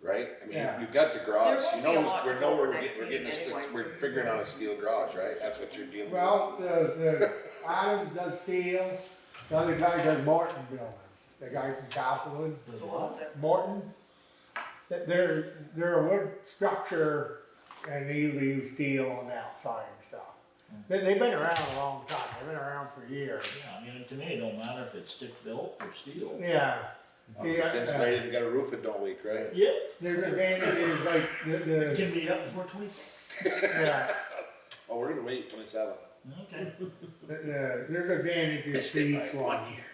D: right? I mean,
C: Yeah.
D: you've got the garage,
B: There
D: you
B: won't be a
D: know,
B: lot to
D: we
B: go
D: know
B: over
D: we're
B: next
D: getting, we're getting,
B: meeting anyway, so
D: we're
B: you
D: figuring out a
B: guys
D: steel
B: can-
D: garage, right? That's what you're dealing with.
C: Well, the Adams does steel, the other guy does Morton buildings, the guy from Castleton,
B: So we'll have to-
C: Morton. They're a wood structure and they usually use steel on the outside and stuff. They've been around a long time, they've been around for years.
F: Yeah, I mean, to me, it don't matter if it's stick built or steel.
C: Yeah.
D: If it's insulated and got a roof, it don't leak, right?
F: Yep.
C: There's advantages like the,
F: Can be up before 26.
C: yeah,
D: Oh, we're gonna wait 27.
F: Okay.
C: there's advantages
D: Missed
C: to
D: it
C: each
D: by
C: one.
D: 1 year.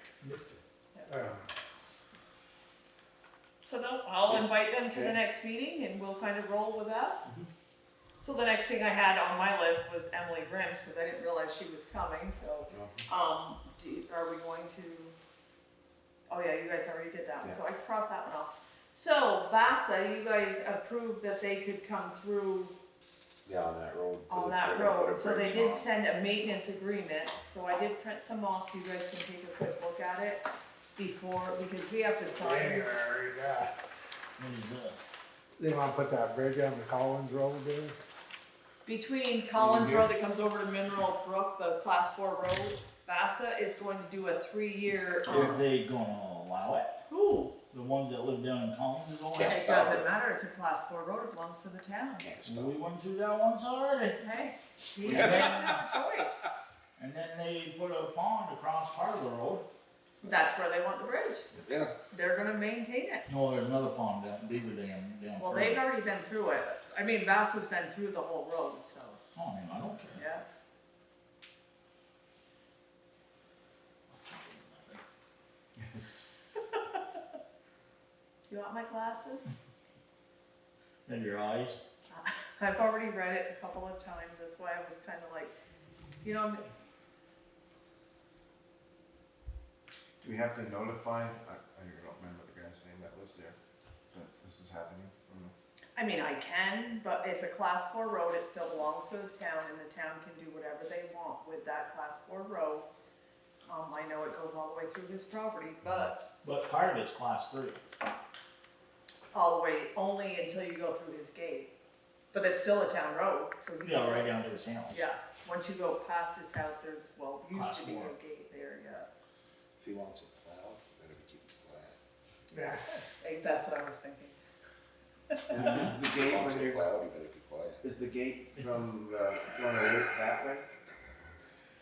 B: So no, I'll invite them to the next meeting and we'll kind of roll with that. So the next thing I had on my list was Emily Grimm's, cause I didn't realize she was coming, so, are we going to? Oh yeah, you guys already did that one, so I can cross that one off. So Vasa, you guys approved that they could come through
D: Yeah, on that road.
B: on that road, so they did send a maintenance agreement, so I did print some off so you guys can take a quick look at it before, because we have to sign.
C: January, yeah.
F: What is that?
C: They wanna put that bridge on the Collins Road there?
B: Between Collins Road that comes over to Mineral Brook, the class 4 road, Vasa is going to do a 3-year,
F: Are they gonna allow it?
B: who?
F: The ones that live down in Collins is all
D: Can't
B: It
F: that?
D: stop
B: doesn't
D: it.
B: matter, it's a class 4 road, it belongs to the town.
D: Can't stop.
F: We went through that once already.
B: Hey, he doesn't have a choice.
F: And then they put a pond across part of the road.
B: That's where they want the bridge.
D: Yeah,
B: They're gonna maintain it.
F: No, there's another pond down, Beaver Dam down
B: Well,
F: further.
B: they've already been through it. I mean, Vasa's been through the whole road, so,
F: Oh, man, I don't care.
B: yeah. Do you want my glasses?
F: And your eyes.
B: I've already read it a couple of times, that's why I was kinda like, you know,
A: Do we have to notify, I don't remember the guy's name that was there, that this is happening?
B: I mean, I can, but it's a class 4 road, it still belongs to the town, and the town can do whatever they want with that class 4 road. I know it goes all the way through his property, but
F: But part of it's class 3.
B: all the way, only until you go through his gate. But it's still a town road, so he's.
F: Yeah, right down to his house.
B: Yeah, once you go past his house, there's, well, used
F: Class
B: to be
F: 4.
B: a gate there, yeah.
D: if he wants it plowed, better be keeping it quiet.
C: Yeah.
B: That's what I was thinking.
A: Is the
D: If he
A: gate
D: wants
A: when
D: it
A: you're,
D: plowed, he better be quiet.
A: is the gate from the, one of the that way?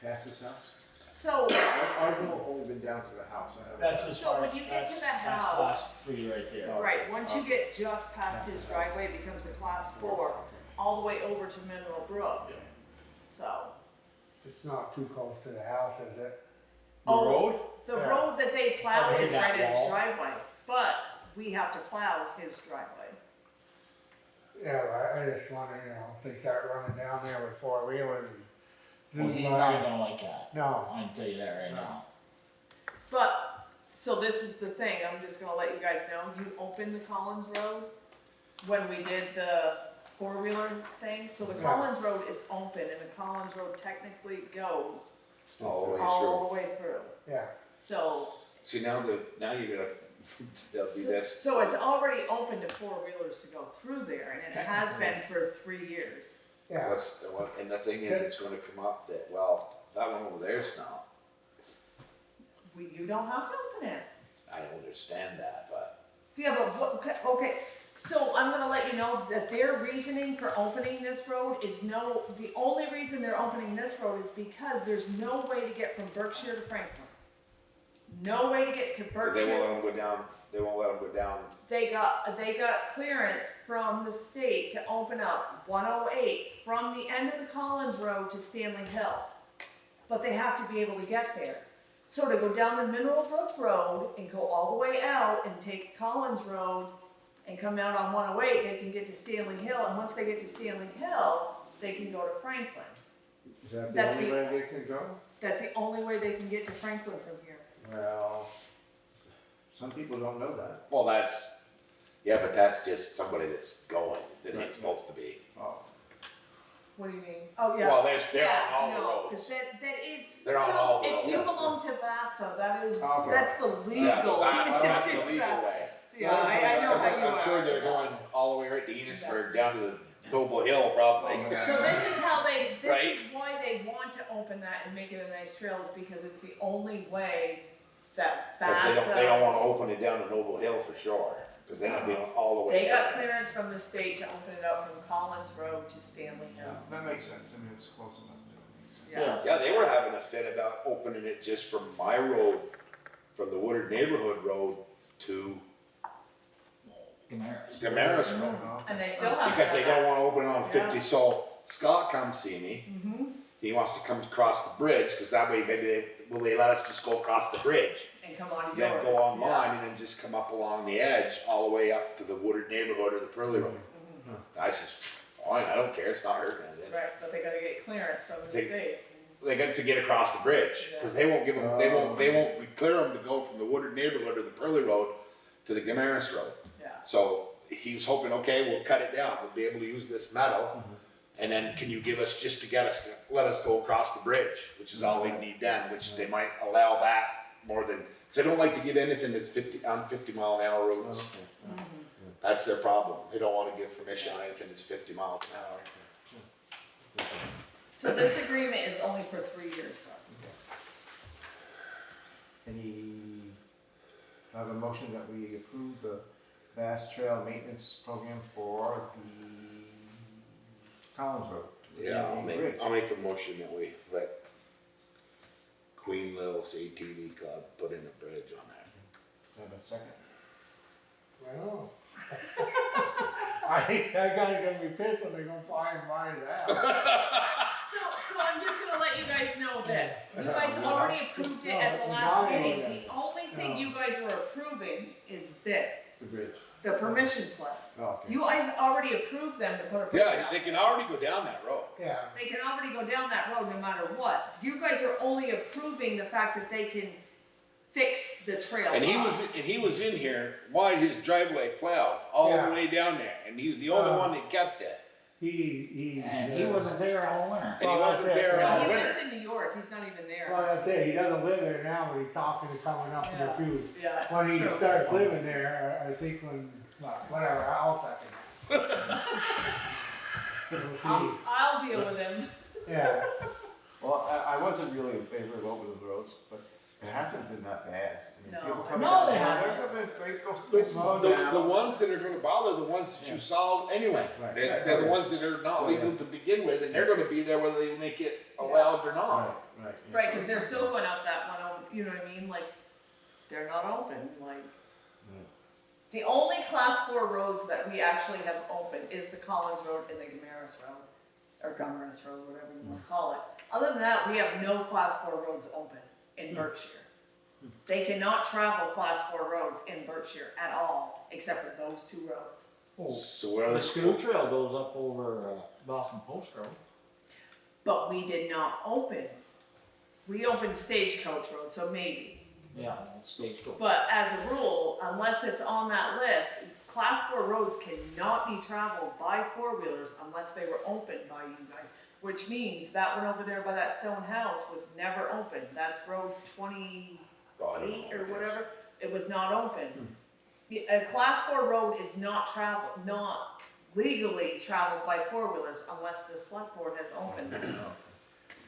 A: Past his house?
B: So,
A: I've only been down to the house. I haven't-
F: That's as
B: So
F: far
B: when
F: as,
B: you get to the
F: that's
B: house-
F: class 3 right there.
A: Oh.
B: right, once you get just past his driveway, it becomes a class 4, all the way over to Mineral Brook. So,
C: It's not too close to the house, is it?
F: The
B: Oh.
F: road?
B: the
C: Yeah.
B: road that they plow
F: Oh,
B: is
F: that
B: right at his
F: wall.
B: driveway, but we have to plow his driveway.
C: Yeah, I just wanna, if they start running down there with four-wheelers and
F: Well, he's
C: zooming
F: not
C: by.
F: gonna like that,
C: No,
F: I can tell you that right now.
B: But, so this is the thing, I'm just gonna let you guys know, you opened the Collins Road when we did the four-wheeler thing, so the
C: Yeah.
B: Collins Road is open, and the Collins Road technically goes
D: All the way
B: all
D: through.
B: the way through.
C: yeah,
B: So,
D: See, now you're gonna, they'll do this.
B: so it's already open to four-wheelers to go through there, and it has been for 3 years.
C: yeah.
D: And the thing is, it's gonna come up that, well, that one over there's now.
B: You don't have to open it.
D: I don't understand that, but
B: Yeah, but what, okay, so I'm gonna let you know that their reasoning for opening this road is the only reason they're opening this road is because there's no way to get from Berkshire to Franklin. No way to get to
D: they won't
B: Berkshire.
D: let them go down, they won't let them go down.
B: They got clearance from the state to open up 108 from the end of the Collins Road to Stanley Hill. But they have to be able to get there. So to go down the Mineral Brook Road and go all the way out and take Collins Road and come out on 108, they can get to Stanley Hill, and once they get to Stanley Hill, they can go to Franklin.
A: Is that the
B: That's
A: only
B: the-
A: way they can go?
B: That's the only way they can get to Franklin from here.
A: Well, some people don't know that.
D: Well, but that's just somebody that's going, that ain't
A: Right.
D: supposed to be.
A: Oh,
B: What do you mean? Oh, yeah.
D: Well, they're on all the
B: no,
D: roads.
B: That is,
D: They're on all the
B: so if you
D: roads.
B: belong to Vasa, that is,
A: Okay.
B: that's the
D: Yeah,
B: legal.
D: that's the legal way.
B: Yeah, I know how you are.
D: I'm sure they're going all the way right to Enosburg, down to the Noble Hill probably.
B: So this is how this
D: Right.
B: is why they want to open that and make it a nice trail, is because it's the only way that
D: Cause
B: Vasa.
D: they don't wanna open it down to Noble Hill for sure, cause they're not being all the way
B: They got
D: down.
B: clearance from the state to open it up from Collins Road to Stanley
A: yeah,
B: Hill.
A: that makes sense, I mean, it's close enough to.
B: Yeah.
D: Yeah, they were having a fit about opening it just from my road, from the Woodard Neighborhood Road to
F: Damaris.
D: Damaris Road.
B: And they still haven't.
D: Because they
B: done
D: don't wanna open it on
B: Yeah.
D: 50, so Scott come see me.
B: Mm-hmm.
D: He wants to come across the bridge, cause that way maybe they let us just go across the bridge.
B: And come on yours.
D: Then go online and then just come up along the edge, all the way up to the Woodard Neighborhood or the Pearly Road. I says, fine, I don't care, it's not hurting anything.
B: Right, but they gotta get clearance from the
D: They-
B: state.
D: They got to get across the bridge, cause they won't give them, they won't clear them to go from the Woodard Neighborhood or the Pearly Road to the Damaris Road.
B: Yeah.
D: So he was hoping, okay, we'll cut it down, we'll be able to use this metal. And then can you give us, just to let us go across the bridge, which is all they need done, which they might allow that more than, cause they don't like to give anything that's 50 mile an hour roads.
A: Okay.
D: That's their problem, they don't wanna give permission on anything that's 50 miles an hour.
B: So this agreement is only for 3 years though.
A: I have a motion that we approve the Bass Trail Maintenance Program for the Collins Road.
D: Yeah,
A: Bridge.
D: I'll make a motion that we let Queen Lil's ATV Club put in a bridge on that.
A: Have a second?
C: Well, I gonna be pissed when they go fly and buy that.
B: So I'm just gonna let you guys know this. You guys already approved it at the last meeting. The only thing you guys are approving is this,
A: The bridge.
B: the permission slip.
A: Oh, okay.
B: You guys already approved them to put a bridge
D: Yeah,
B: out.
D: they can already go down that road.
C: Yeah,
B: They can already go down that road no matter what. You guys are only approving the fact that they can fix the trail.
D: And he was in here, why his driveway plowed all
C: Yeah.
D: the way down there, and he's the only one that kept it.
F: And he wasn't there all winter.
D: And he
C: Well,
D: wasn't
C: that's it.
D: there
B: No,
D: all
B: he
D: winter.
B: lives in New York. He's not even there.
C: well, that's it, he doesn't live there now, but he's talking to coming up in a few.
B: Yeah,
C: When
B: it's
C: he
B: true.
C: starts living there, I think when, whatever, else I can. We'll see.
B: I'll deal with him.
C: Yeah,
A: Well, I wasn't really in favor of opening the roads, but it hasn't been that bad. I mean,
B: No.
A: people come
F: No,
A: down
F: they
A: there,
F: haven't.
A: they go slow down.
D: The ones that are gonna bother, the ones that you saw anyway.
A: Right.
D: They're the ones that are not
A: Oh,
D: legal
A: yeah.
D: to begin with, and they're gonna be there whether they make it allowed or
A: Right,
D: not.
A: right.
B: Right, because they're still going out that one, you know what I mean? Like, they're not open, like. The only class 4 roads that we actually have open is the Collins Road and the Gamaris Road, or Gamaris Road, whatever you want to call it. Other than that, we have no class 4 roads open in Berkshire. They cannot travel class 4 roads in Berkshire at all, except for those 2 roads.
D: So where are
F: The
D: the
F: school trail goes up over, Boston Post Road.
B: But we did not open. We opened Stagecoach Road, so maybe.
F: Yeah, it's stage go.
B: But as a rule, unless it's on that list, class 4 roads cannot be traveled by 4-wheelers unless they were opened by you guys. Which means that one over there by that stone house was never open. That's road 28 or whatever. It was not open. A class 4 road is not legally traveled by 4-wheelers unless the select board has opened it.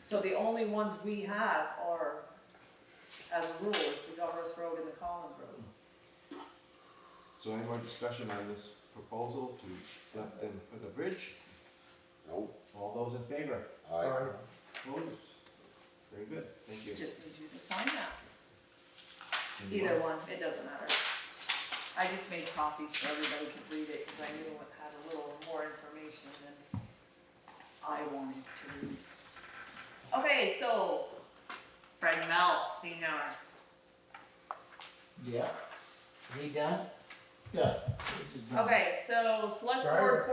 B: So the only ones we have are, as a rule, is the Governor's Road and the Collins Road.
A: So any more discussion on this proposal to let them for the bridge?
D: No.
A: All those in favor?
D: Aye.
A: Opposed? Very good, thank you.
B: Just need you to sign that. Either one, it doesn't matter. I just made copies so everybody could read it, because I knew it had a little more information than I wanted to read. Okay, so, Fred Mel, senior.
F: Yeah. Is he done? Yeah. This is done.
B: Okay, so select board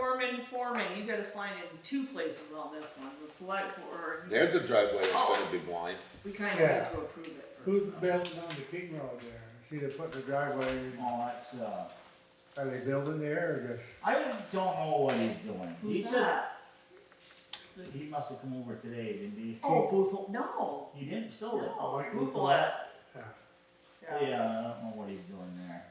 B: foreman, you gotta sign in 2 places on this one, the select board.
D: There's a driveway that's gonna be blind.
B: We kinda
C: Yeah.
B: need to approve it
C: Who's
B: first. though.
C: building on the King Road there? See, they're putting the driveway,
F: Oh, that's,
C: are they building there or just?
F: I don't know what he's doing. He
B: Who's
F: said
B: that?
F: he must have come over today, didn't he?
B: Oh, Boothel, no.
F: He didn't, still didn't.
B: No,
C: Like
B: Boothel.
C: Yeah.
F: Yeah, I don't know what he's doing there.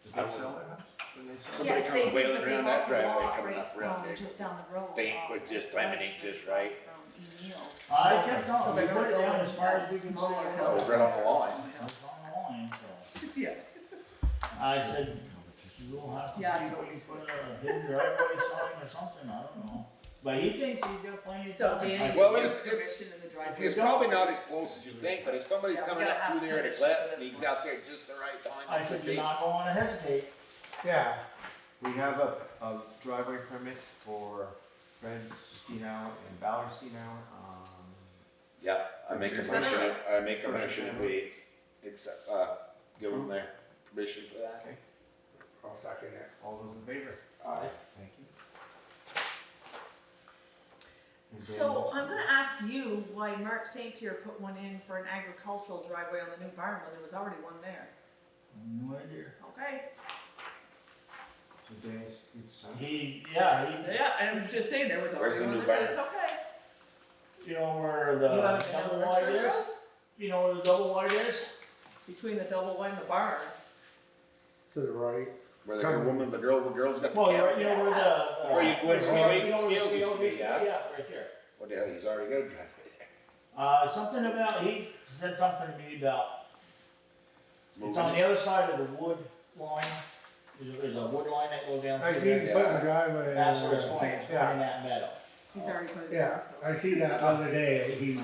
A: Did they sell that house? When they sold it?
D: Somebody
B: Yes,
D: comes
B: they did,
D: wailing
B: but they
D: around that
B: bought the
D: driveway
B: lot
D: coming
B: right,
D: up around there.
B: just down the road.
D: Think
B: off
D: we're
B: of
D: just timing it
B: Westwood
D: just right.
B: From E. Neal's.
F: I kept
B: So
F: on, we
B: they're
F: put
B: gonna
F: it
B: go
F: down
B: in
F: as far
B: that
F: as we can put
B: smaller
F: it.
B: house.
D: It's right on the line.
F: It's on the line, so.
B: Yeah.
F: I said, you'll have to
B: Yeah,
F: see
B: so
F: if we put a hidden driveway sign or something, I don't know. But he thinks he's got plenty of
B: So
F: time.
B: Danny,
F: I said,
D: Well,
B: you
D: it's-
B: give permission in the driveway.
D: It's probably not as close as you think, but if somebody's
B: Yeah, we
D: coming
B: gotta
D: up through
B: have
D: there in a
B: permission
D: clip
B: for
D: and
B: this
D: he's
B: one.
D: out there just the right time.
F: I said, you're not gonna hesitate.
C: Yeah.
A: We have a driveway permit for Fred Stenow and Ballard Stenow,
D: Yeah, I make a
A: Berkshire
D: motion,
A: Center.
D: I make a
A: Berkshire
D: motion that
A: Center.
D: we accept, give them their permission for that.
A: okay,
C: I'll second it.
A: all those in favor?
D: Aye.
A: Thank you. And
B: So
A: then-
B: I'm gonna ask you why Mark St. Pierre put one in for an agricultural driveway on the new barn when there was already one there.
F: No idea.
B: Okay.
A: So Danny's, it's signed.
F: Yeah,
B: Yeah, I'm just saying there was
D: Where's
B: already
D: the
B: one
D: new
B: there, but
D: barn?
B: it's okay.
F: you know where
B: You
F: the
B: haven't been
F: double
B: on the
F: wide
B: Berkshire
F: is?
B: Road?
F: You know where the double wide is?
B: Between the double wide and the barn.
C: To the right.
D: Where the woman, the girl's got the
F: Well,
D: camera.
F: you know where the.
D: Where you go in,
F: the-
D: see where
F: you know
D: the
F: where
D: scales used to be, yeah?
F: Yeah, right there.
D: What the hell, he's already got a driveway there.
F: Something about, he said something to me about, it's on
D: Moving.
F: the other side of the wood line. There's a wood line that goes down
C: I
F: through
C: see he's
F: there.
C: putting the driveway in.
F: That's where it's going, it's
C: Yeah.
F: in that meadow.
B: He's already put it in.
C: Yeah,
B: so-
C: I see that other day, he,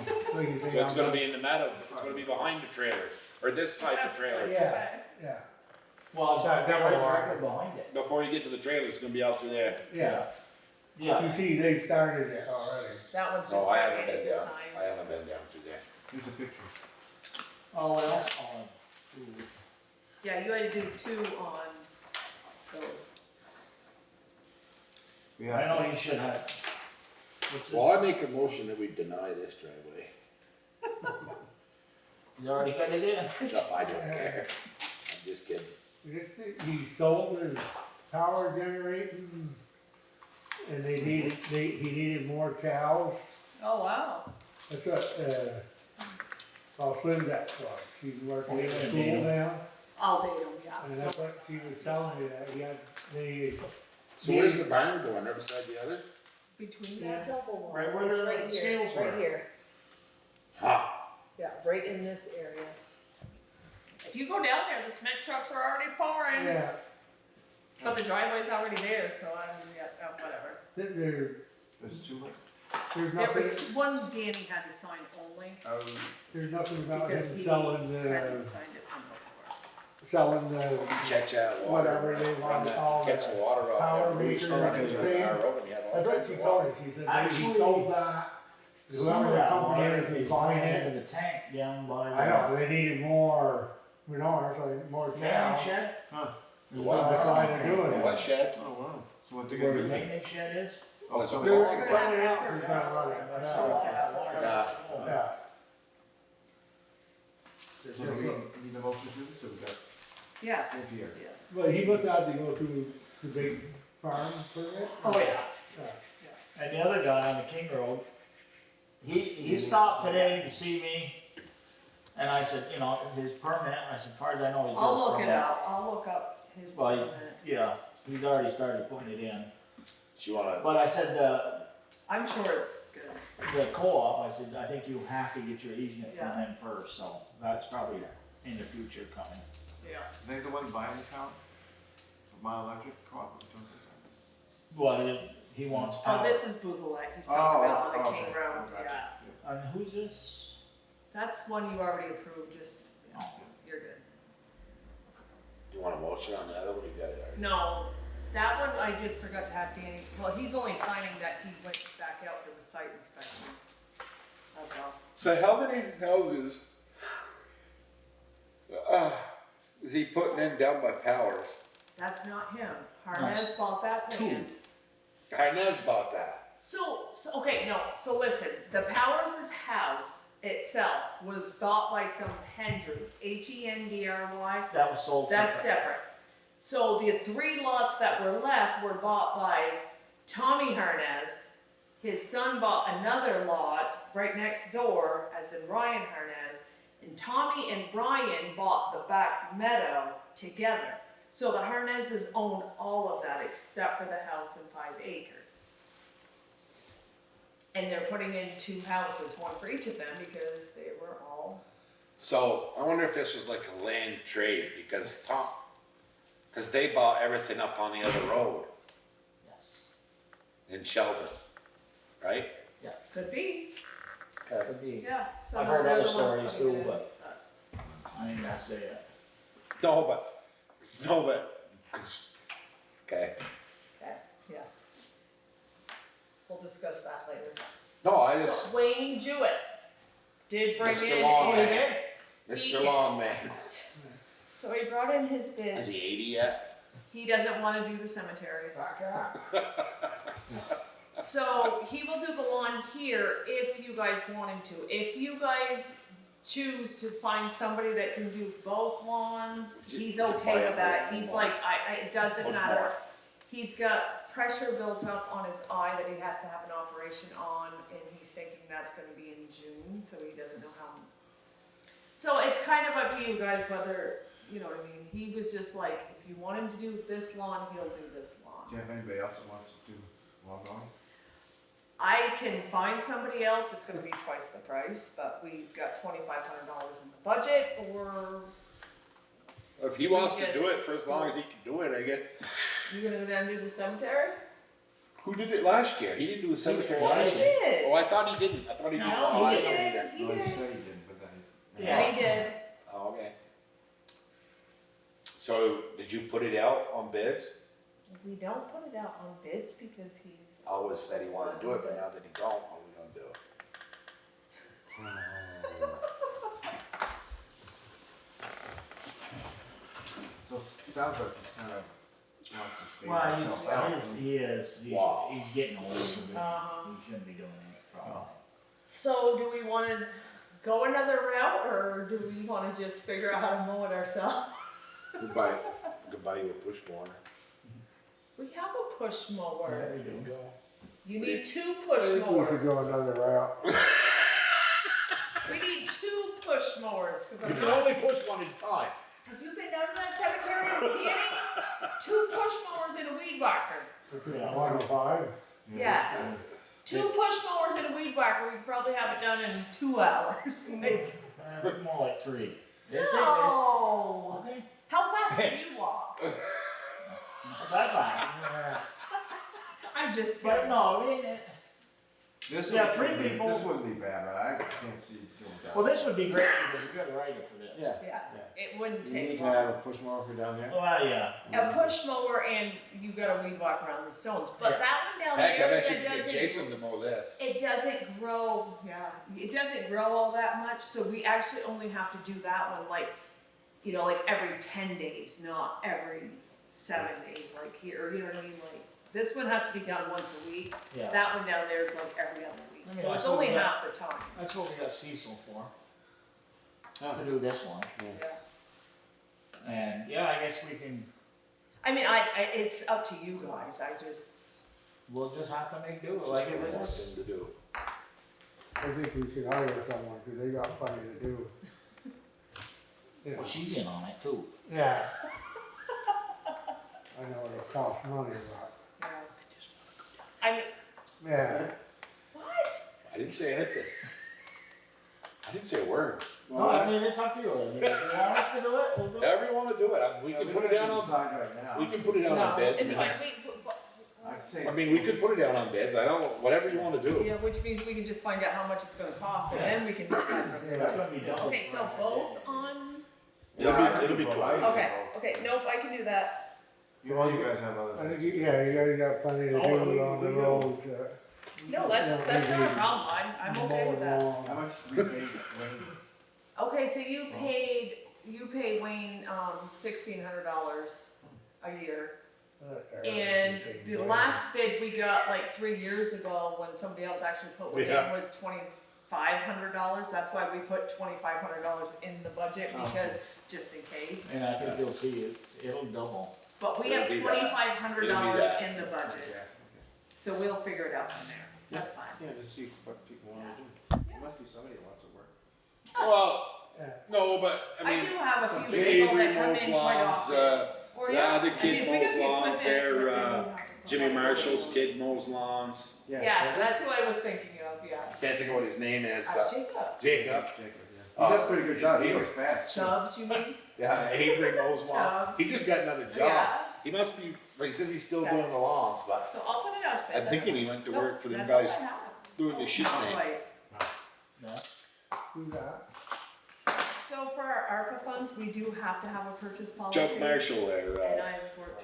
D: So it's gonna be in the meadow, it's gonna be behind the trailers, or this side of the trailers.
C: Yeah, yeah,
F: Well, it's
C: That
F: gonna be right
C: double wide.
F: directly behind it.
D: Before you get to the trailers, it's gonna be out through there.
C: yeah.
F: Yeah.
C: You see, they started it already.
B: That one's
D: No,
B: just
D: I
B: for
D: haven't
B: Andy
D: been
B: to
D: down,
B: sign.
D: I haven't been down through there.
A: Here's a picture.
F: Oh, well, oh,
B: Yeah, you had to do 2 on those.
A: We
F: I
A: have,
F: know you should have. What's this?
D: Well, I make a motion that we deny this driveway.
F: He's already got it in.
D: No, I don't care. I'm just kidding.
C: He sold his power generating, and he needed more cows.
B: Oh, wow.
C: That's what, well, Slim's at for. She's working
F: Oh,
C: at
F: yeah,
C: school
F: yeah.
C: now,
B: I'll date him, yeah.
C: and that's what she was telling me, that he had,
D: So where's the barn going, right beside the other?
B: Between
C: Yeah.
B: that double one.
F: Right where
B: It's
F: the
B: right here,
F: scales
B: right
F: were.
B: here.
D: Ha,
B: Yeah, right in this area. If you go down there, the cement trucks are already pouring.
C: yeah,
B: But the driveway's already there, so I'm, yeah, whatever.
A: there's 2.
C: there's
B: There
C: nothing,
B: was one Danny had to sign only,
C: there's nothing about
B: because
C: him
B: he
C: selling
B: hadn't signed it from before.
C: selling the,
D: catch that water.
C: Whatever they
D: run
C: want to
D: that-
C: call
D: Catch
C: it.
D: the water off
C: Power
D: that loose
C: meter
D: running
C: thing.
D: through our road, and you have all
C: that's what
D: kinds
C: she
D: of
C: told
D: water.
C: me, she said,
F: Actually-
C: he sold that
F: Some of
C: whoever the
F: that
C: company
F: water
C: is
F: is
C: buying
F: going
C: it,
F: into the tank down by.
C: I know, they needed more, it's like more
F: Maintenance
C: cows.
F: shed?
A: Huh.
F: There's
D: What?
F: one
C: That's why they're
F: tank.
C: doing
D: The
C: it.
D: what shed?
A: Oh, wow. So what they
F: Where
A: gonna
F: the
A: do?
F: maintenance shed is?
A: Oh,
D: so
C: They're
B: gonna have
C: somebody else
B: to-
C: is gonna run it,
E: Oh,
F: So
C: yeah,
F: it's that water.
D: Yeah.
C: yeah.
A: So do we need a motion to do this, or we got?
B: Yes,
A: Thank you.
B: yes.
C: But he must have to go to the big farm permit?
B: Oh, yeah.
C: Yeah.
F: And the other guy on the King Road, he stopped today to see me. And I said, you know, his permit, I said, as far as I know, he's just.
B: I'll look
F: from
B: it
F: that-
B: up, I'll look up his
F: Well,
B: permit.
F: Yeah, he's already started putting it in.
D: Do you wanna,
F: But I said,
B: I'm sure it's good.
F: the co-op, I said, I think you have to get your easement from
B: Yeah.
F: him first, so that's probably in the future coming.
B: Yeah.
A: They the one buying the town? My electric co-op or something?
F: Well, he wants
B: Oh,
F: power.
B: this is Boothlet, he's talking about on the
A: okay.
B: King Road,
A: Gotcha.
B: yeah.
F: And who's this?
B: That's one you already approved, just, yeah,
F: Oh.
B: you're good.
D: do you want a motion on the other one? You got it already?
B: No, that one I just forgot to have Danny, well, he's only signing that he went back out for the site inspection. That's all.
D: So how many houses, is he putting in down by Powers?
B: That's not him. Harnez bought that land.
D: Harnez bought that.
B: So, okay, no, so listen, the Powers' house itself was bought by some Hendrys, Hendry.
F: That was sold
B: That's
F: separate.
B: separate. So the 3 lots that were left were bought by Tommy Harnez. His son bought another lot right next door, as in Ryan Harnez. And Tommy and Brian bought the back meadow together. So the Harnezes own all of that except for the house and 5 acres. And they're putting in 2 houses, one for each of them, because they were all,
D: So I wonder if this was like a land trade because they bought everything up on the other road
F: Yes.
D: in Sheldon, right?
B: could be,
F: Could be.
B: yeah.
F: I've
B: somehow
F: heard
B: they're
F: other
B: the ones
F: stories
B: putting
F: too,
B: it in.
F: but I ain't gonna say it.
D: No, but, okay.
B: Okay, yes. We'll discuss that later.
D: No, I just,
B: So Wayne Jewett did bring
D: Mr.
B: in.
D: Longman.
B: He-
D: Mr. Longman.
B: So he brought in his
D: Is
B: bids.
D: he 80 yet?
B: He doesn't wanna do the cemetery.
C: Back out.
B: So he will do the lawn here if you guys want him to. If you guys choose to find somebody that can do both lawns, he's
D: You can
B: okay
D: buy
B: with
D: it
B: that.
D: more.
B: He's like, it doesn't
D: Much
B: matter.
D: more.
B: He's got pressure built up on his eye that he has to have an operation on, and he's thinking that's gonna be in June, so he doesn't know how. So it's kind of up to you guys whether, you know what I mean? He was just like, if you want him to do this lawn, he'll do this lawn.
A: Do you have anybody else that wants to do log on?
B: I can find somebody else, it's gonna be twice the price, but we've got $2,500 in the budget, or
D: If he wants to do it for as long as he can do it, I get.
B: you gonna go down and do the cemetery?
D: Who did it last year? He didn't do the cemetery
B: Yes,
D: last
B: he
D: year.
B: did.
D: Oh, I thought he didn't. I thought he did.
F: No,
D: Oh, I
B: he
D: thought
B: did. He
A: No, he
B: did.
A: said he didn't, but then he.
F: Yeah.
B: And he did.
D: Oh, okay. So, did you put it out on bids?
B: We don't put it out on bids because he's,
D: Always said he wanted to do it, but now that he don't, what are we gonna do?
A: So it sounds like he's kind of wants to phase
F: Well,
A: himself out.
F: he is,
D: Wow.
F: he's getting old, so
B: Uh-huh.
F: he shouldn't be doing it, probably.
B: so do we wanna go another route, or do we wanna just figure out how to mow it ourselves?
D: Goodbye you a push mower.
B: We have a push mower.
F: There we
D: There you
F: go.
D: go.
B: You need 2
C: I
B: push
C: think we should
B: mowers.
C: go another route.
B: We need 2 push mowers, cause
D: You
B: I'm
D: can
B: not.
D: only push one at a time.
B: Have you been down to that cemetery, Danny? 2 push mowers and a weed whacker.
F: Yeah.
C: 105.
B: Yes. 2 push mowers and a weed whacker, we could probably have it done in 2 hours. Like,
F: More like 3.
B: no.
F: Okay.
B: How fast can you walk?
F: Not that fast.
B: I'm just
F: But
B: kidding.
F: no, I mean,
A: This
F: Yeah,
A: would-
F: 3 people.
A: This wouldn't be bad, but I can't see doing that.
F: Well, this would be great because we've got a rider for this.
A: Yeah,
B: Yeah, it wouldn't
A: you need
B: take
A: to
B: long.
A: have a push mower for down there.
F: Well, yeah.
B: A push mower and you gotta weed whack around the stones, but
F: Yeah.
B: that one down
D: Heck, I
B: there,
D: bet you
B: that
D: could get
B: doesn't.
D: Jason to mow this.
B: It doesn't grow, yeah, it doesn't grow all that much, so we actually only have to do that one like, you know, like every 10 days, not every 7 days, like here, you know what I mean, like, this one has to be done once a week,
F: Yeah.
B: that one down there is like every other week,
F: I mean,
B: so it's
F: that's what
B: only
F: we got.
B: half the time,
F: That's what we got Cecil for,
A: Oh.
F: to do this one.
B: yeah.
F: And yeah, I guess we can,
B: I mean, it's up to you guys,
F: we'll just have to make do. Like if
D: Just one
F: it's,
D: thing to do.
C: I think we should hire someone, cause they got plenty to do. You know,
F: well, she's in on it too.
C: yeah. I know it'll cost money, but,
B: yeah. I mean,
C: yeah,
B: what?
D: I didn't say anything. I didn't say a word.
F: No, I mean, it's up to you. If you want us to do it, we'll do it.
D: However you wanna do it, we can put it down on,
A: Right now.
D: we can put it down on
B: No,
D: bids.
B: it's
D: I mean,
B: fine,
A: I think.
D: I mean, we could put it down on bids, I don't, whatever you wanna do.
B: yeah, which means we can just find out how much it's gonna cost, and then we can decide from there.
F: That's gonna be double.
B: Okay, so both on,
D: It'll be quiet.
B: okay, nope, I can do that.
A: You guys have other
C: I think,
A: things.
C: yeah, you guys got plenty to
F: Oh,
C: do
F: we-
C: on the
F: we do.
C: roads,
B: No, that's not a problem, I'm okay with that.
A: How much rebate, Wayne?
B: Okay, so you paid Wayne, $1,600 a year. And the last bid we got like 3 years ago, when somebody else actually put one in,
D: Yeah.
B: was $2,500, that's why we put $2,500 in the budget,
A: Oh.
B: because, just in case.
F: And I think you'll see it, it'll double.
B: But we have
D: It'll be that.
B: $2,500
D: that.
B: in the budget, so we'll figure it out from there, that's fine.
A: Yeah, just see what people wanna do. There must be somebody that wants to work.
D: Well,
C: Yeah.
D: no, but, I
B: I
D: mean,
B: do have a few
D: Avery
B: people that come
D: mows
B: in quite
D: lawns,
B: often. Or,
D: the
B: yeah,
D: other
B: I mean,
D: kid
B: if we
D: mows
B: got the
D: lawns
B: equipment,
D: there,
B: but then we have to put
D: Jimmy
B: all the
D: Marshall's
B: equipment.
D: kid mows lawns.
B: Yes, that's who I was thinking of, yeah.
D: Can't think of what his name is, but
B: Jacob.
D: Jacob.
A: Jacob, yeah. He does a pretty good job, he goes fast. too.
B: Chubbs, you mean?
D: Yeah, Avery mows lawns.
B: Chubbs.
D: He just got another job.
B: Yeah.
D: He must be, well, he says he's still
B: Yeah.
D: doing the lawns, but
B: So I'll put it out to bid.
D: I'm
B: that's
D: thinking
B: fine.
D: he went to
B: Nope,
D: work for them
B: that's all
D: guys
B: I have.
D: doing the sheet thing.
B: Right.
F: Yeah.
C: Do that.
B: So for our ARPA funds, we do have to have a purchase policy.
D: Chuck Marshall there,
B: And I've worked,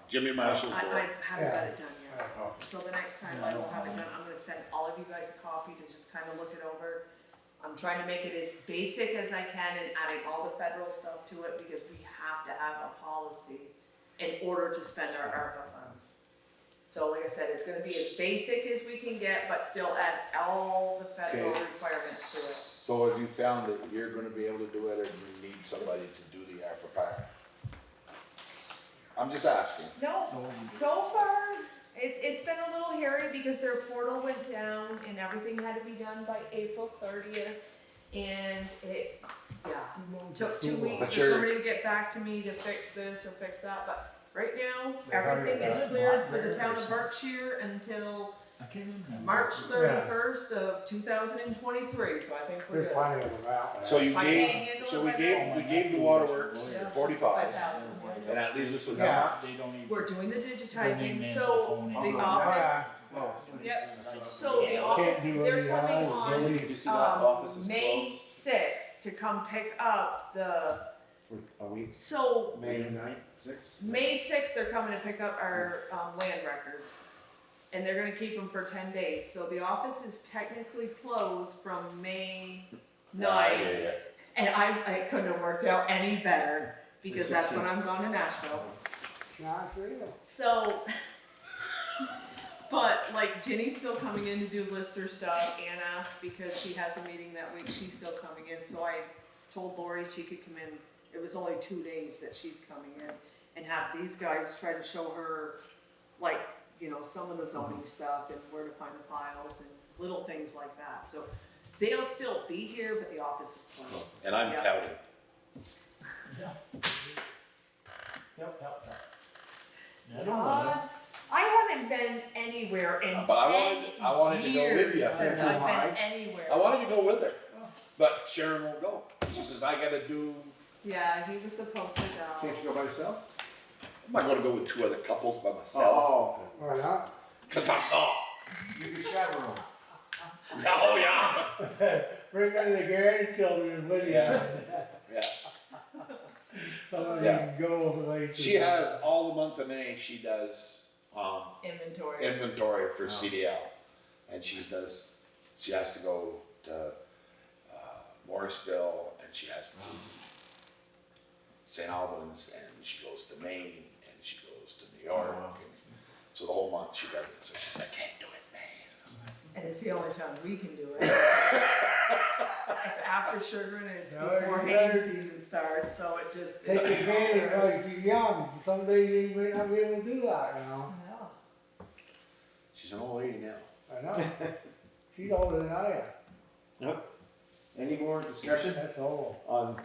D: Jimmy Marshall's
B: I
D: boy.
B: haven't got it done yet.
A: Oh,
B: So the next time I will have it done, I'm gonna send all of you guys a copy to just kind of look it over. I'm trying to make it as basic as I can and adding all the federal stuff to it, because we have to have a policy in order to spend our ARPA funds. So like I said, it's gonna be as basic as we can get, but still add all the federal
D: Okay,
B: requirements to it.
D: so have you found that you're gonna be able to do it, or do you need somebody to do the ARPA part? I'm just asking.
B: No, so far, it's been a little hairy because their portal went down and everything had to be done by April 30th. And it, took 2 weeks
D: But
B: for
D: you're-
B: somebody to get back to me to fix this or fix that, but right now,
C: They're
B: everything
C: hired
B: is
C: that.
B: cleared for the town of Berkshire until
F: I can't remember.
B: March 31st of 2023, so I think we're
C: There's
B: good.
C: plenty of them out there.
D: So you
B: I can't
D: gave,
B: handle
D: so
B: it
D: we
B: by
D: gave the waterworks
B: Yeah.
D: 45,
B: 5,000.
D: and that leaves us with
C: Yeah.
D: how much?
F: They don't even.
B: We're doing the
F: Their name,
B: digitizing,
F: names,
B: so
F: phone
B: the
F: number.
B: office,
A: Oh,
B: Yep. so the
F: Yeah.
B: office,
C: Can't do
B: they're
C: any
B: coming
C: hours,
B: on,
C: really.
A: Did you see that office is
B: May
A: closed
B: 6th to come pick up the,
A: for a week?
B: so
A: May 9th, 6th?
B: May 6th, they're coming to pick up our land records. And they're gonna keep them for 10 days, so the office is technically closed from May 9th.
D: Yeah.
B: And I couldn't have worked out any better, because
A: The
B: that's when
A: 16th.
B: I'm going to Nashville.
C: Not real.
B: So, but like Ginny's still coming in to do Lister stuff. Ann asked because she has a meeting that week, she's still coming in. So I told Lori she could come in. It was only 2 days that she's coming in, and have these guys try to show her, like, you know, some of the zoning stuff and where to find the files and little things like that. So they'll still be here, but the office is closed.
D: And I'm
B: Yeah.
D: pouting.
F: Yep. I don't know.
B: I haven't been anywhere in
D: But
B: 10
D: I wanted to go with
B: years
D: you.
B: since
A: Too
B: I've
A: high.
B: been anywhere.
D: I wanted to go with her, but Sharon won't go. She says, I gotta do,
B: Yeah, he was supposed to go.
A: Can't you go by yourself?
D: I'm not gonna go with 2 other couples by myself.
A: Oh,
C: Why not?
D: Cause I'm not.
A: you can chaperone.
D: Oh, yeah.
C: Bring in the grandchildren with you.
D: Yeah.
C: Somebody
D: Yeah.
C: can go like.
D: She has all the month of May, she does,
B: Inventory.
D: inventory for CDL. And she has to go to, Morrisville, and she has to do St. Albans, and she goes to Maine, and she goes to New York.
A: Wow.
D: And so the whole month she does it, so she's like, can't do it in May. So I was like,
B: And it's the only time we can do it. It's after sugar and it's
C: No,
B: before
C: you
B: haying
C: better
B: season starts, so it just.
C: Take advantage while you're young. Someday you may not be able to do that, you know.
B: Yeah.
D: she's an old lady now.
C: I know. She's older than I am.
A: Yep. Any more discussion
C: That's old.
A: on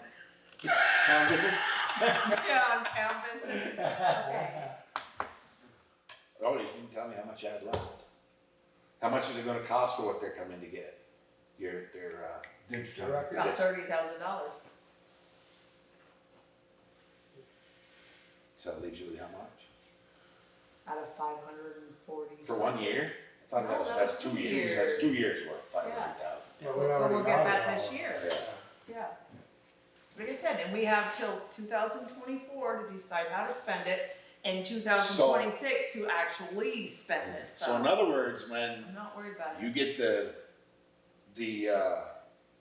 A: town business?
B: Yeah, on town business. Okay.
D: Oh, you didn't tell me how much I had left. How much is it gonna cost for what they're coming to get? Their
C: Director.
B: About $30,000.
D: so that leaves you with how much?
B: Out of 540.
D: For 1 year? I thought
B: No,
D: that's 2 years, that's 2 years worth,
B: Yeah.
D: 500,000.
C: But
B: But we'll get that
C: got it
B: this
C: all.
B: year.
D: Yeah.
B: Yeah. Like I said, and we have till 2024 to decide how to spend it, and 2026 to actually spend it,
D: So in other words, when
B: I'm not worried about
D: you
B: it.
D: get the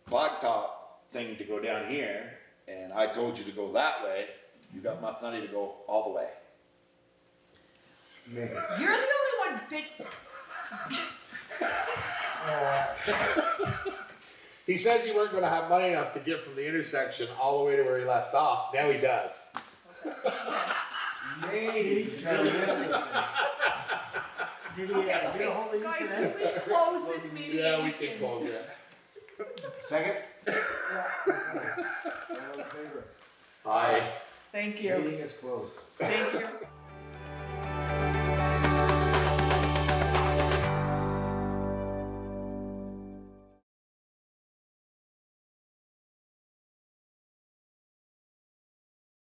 D: blacktop thing to go down here, and I told you to go that way, you got enough money to go all the way.
A: Maybe.
B: You're the only one big.
D: He says he weren't gonna have money enough to get from the intersection all the way to where he left off, now he does.
A: Maybe. Now, listen.
F: Did he, get a hold of you
B: Guys,
F: today?
B: can we close this meeting?
D: Yeah,
B: and
D: we
B: you
D: can close it.
A: Second? All in favor?
D: Aye.
B: Thank you.
A: Meeting is closed.
B: Thank you.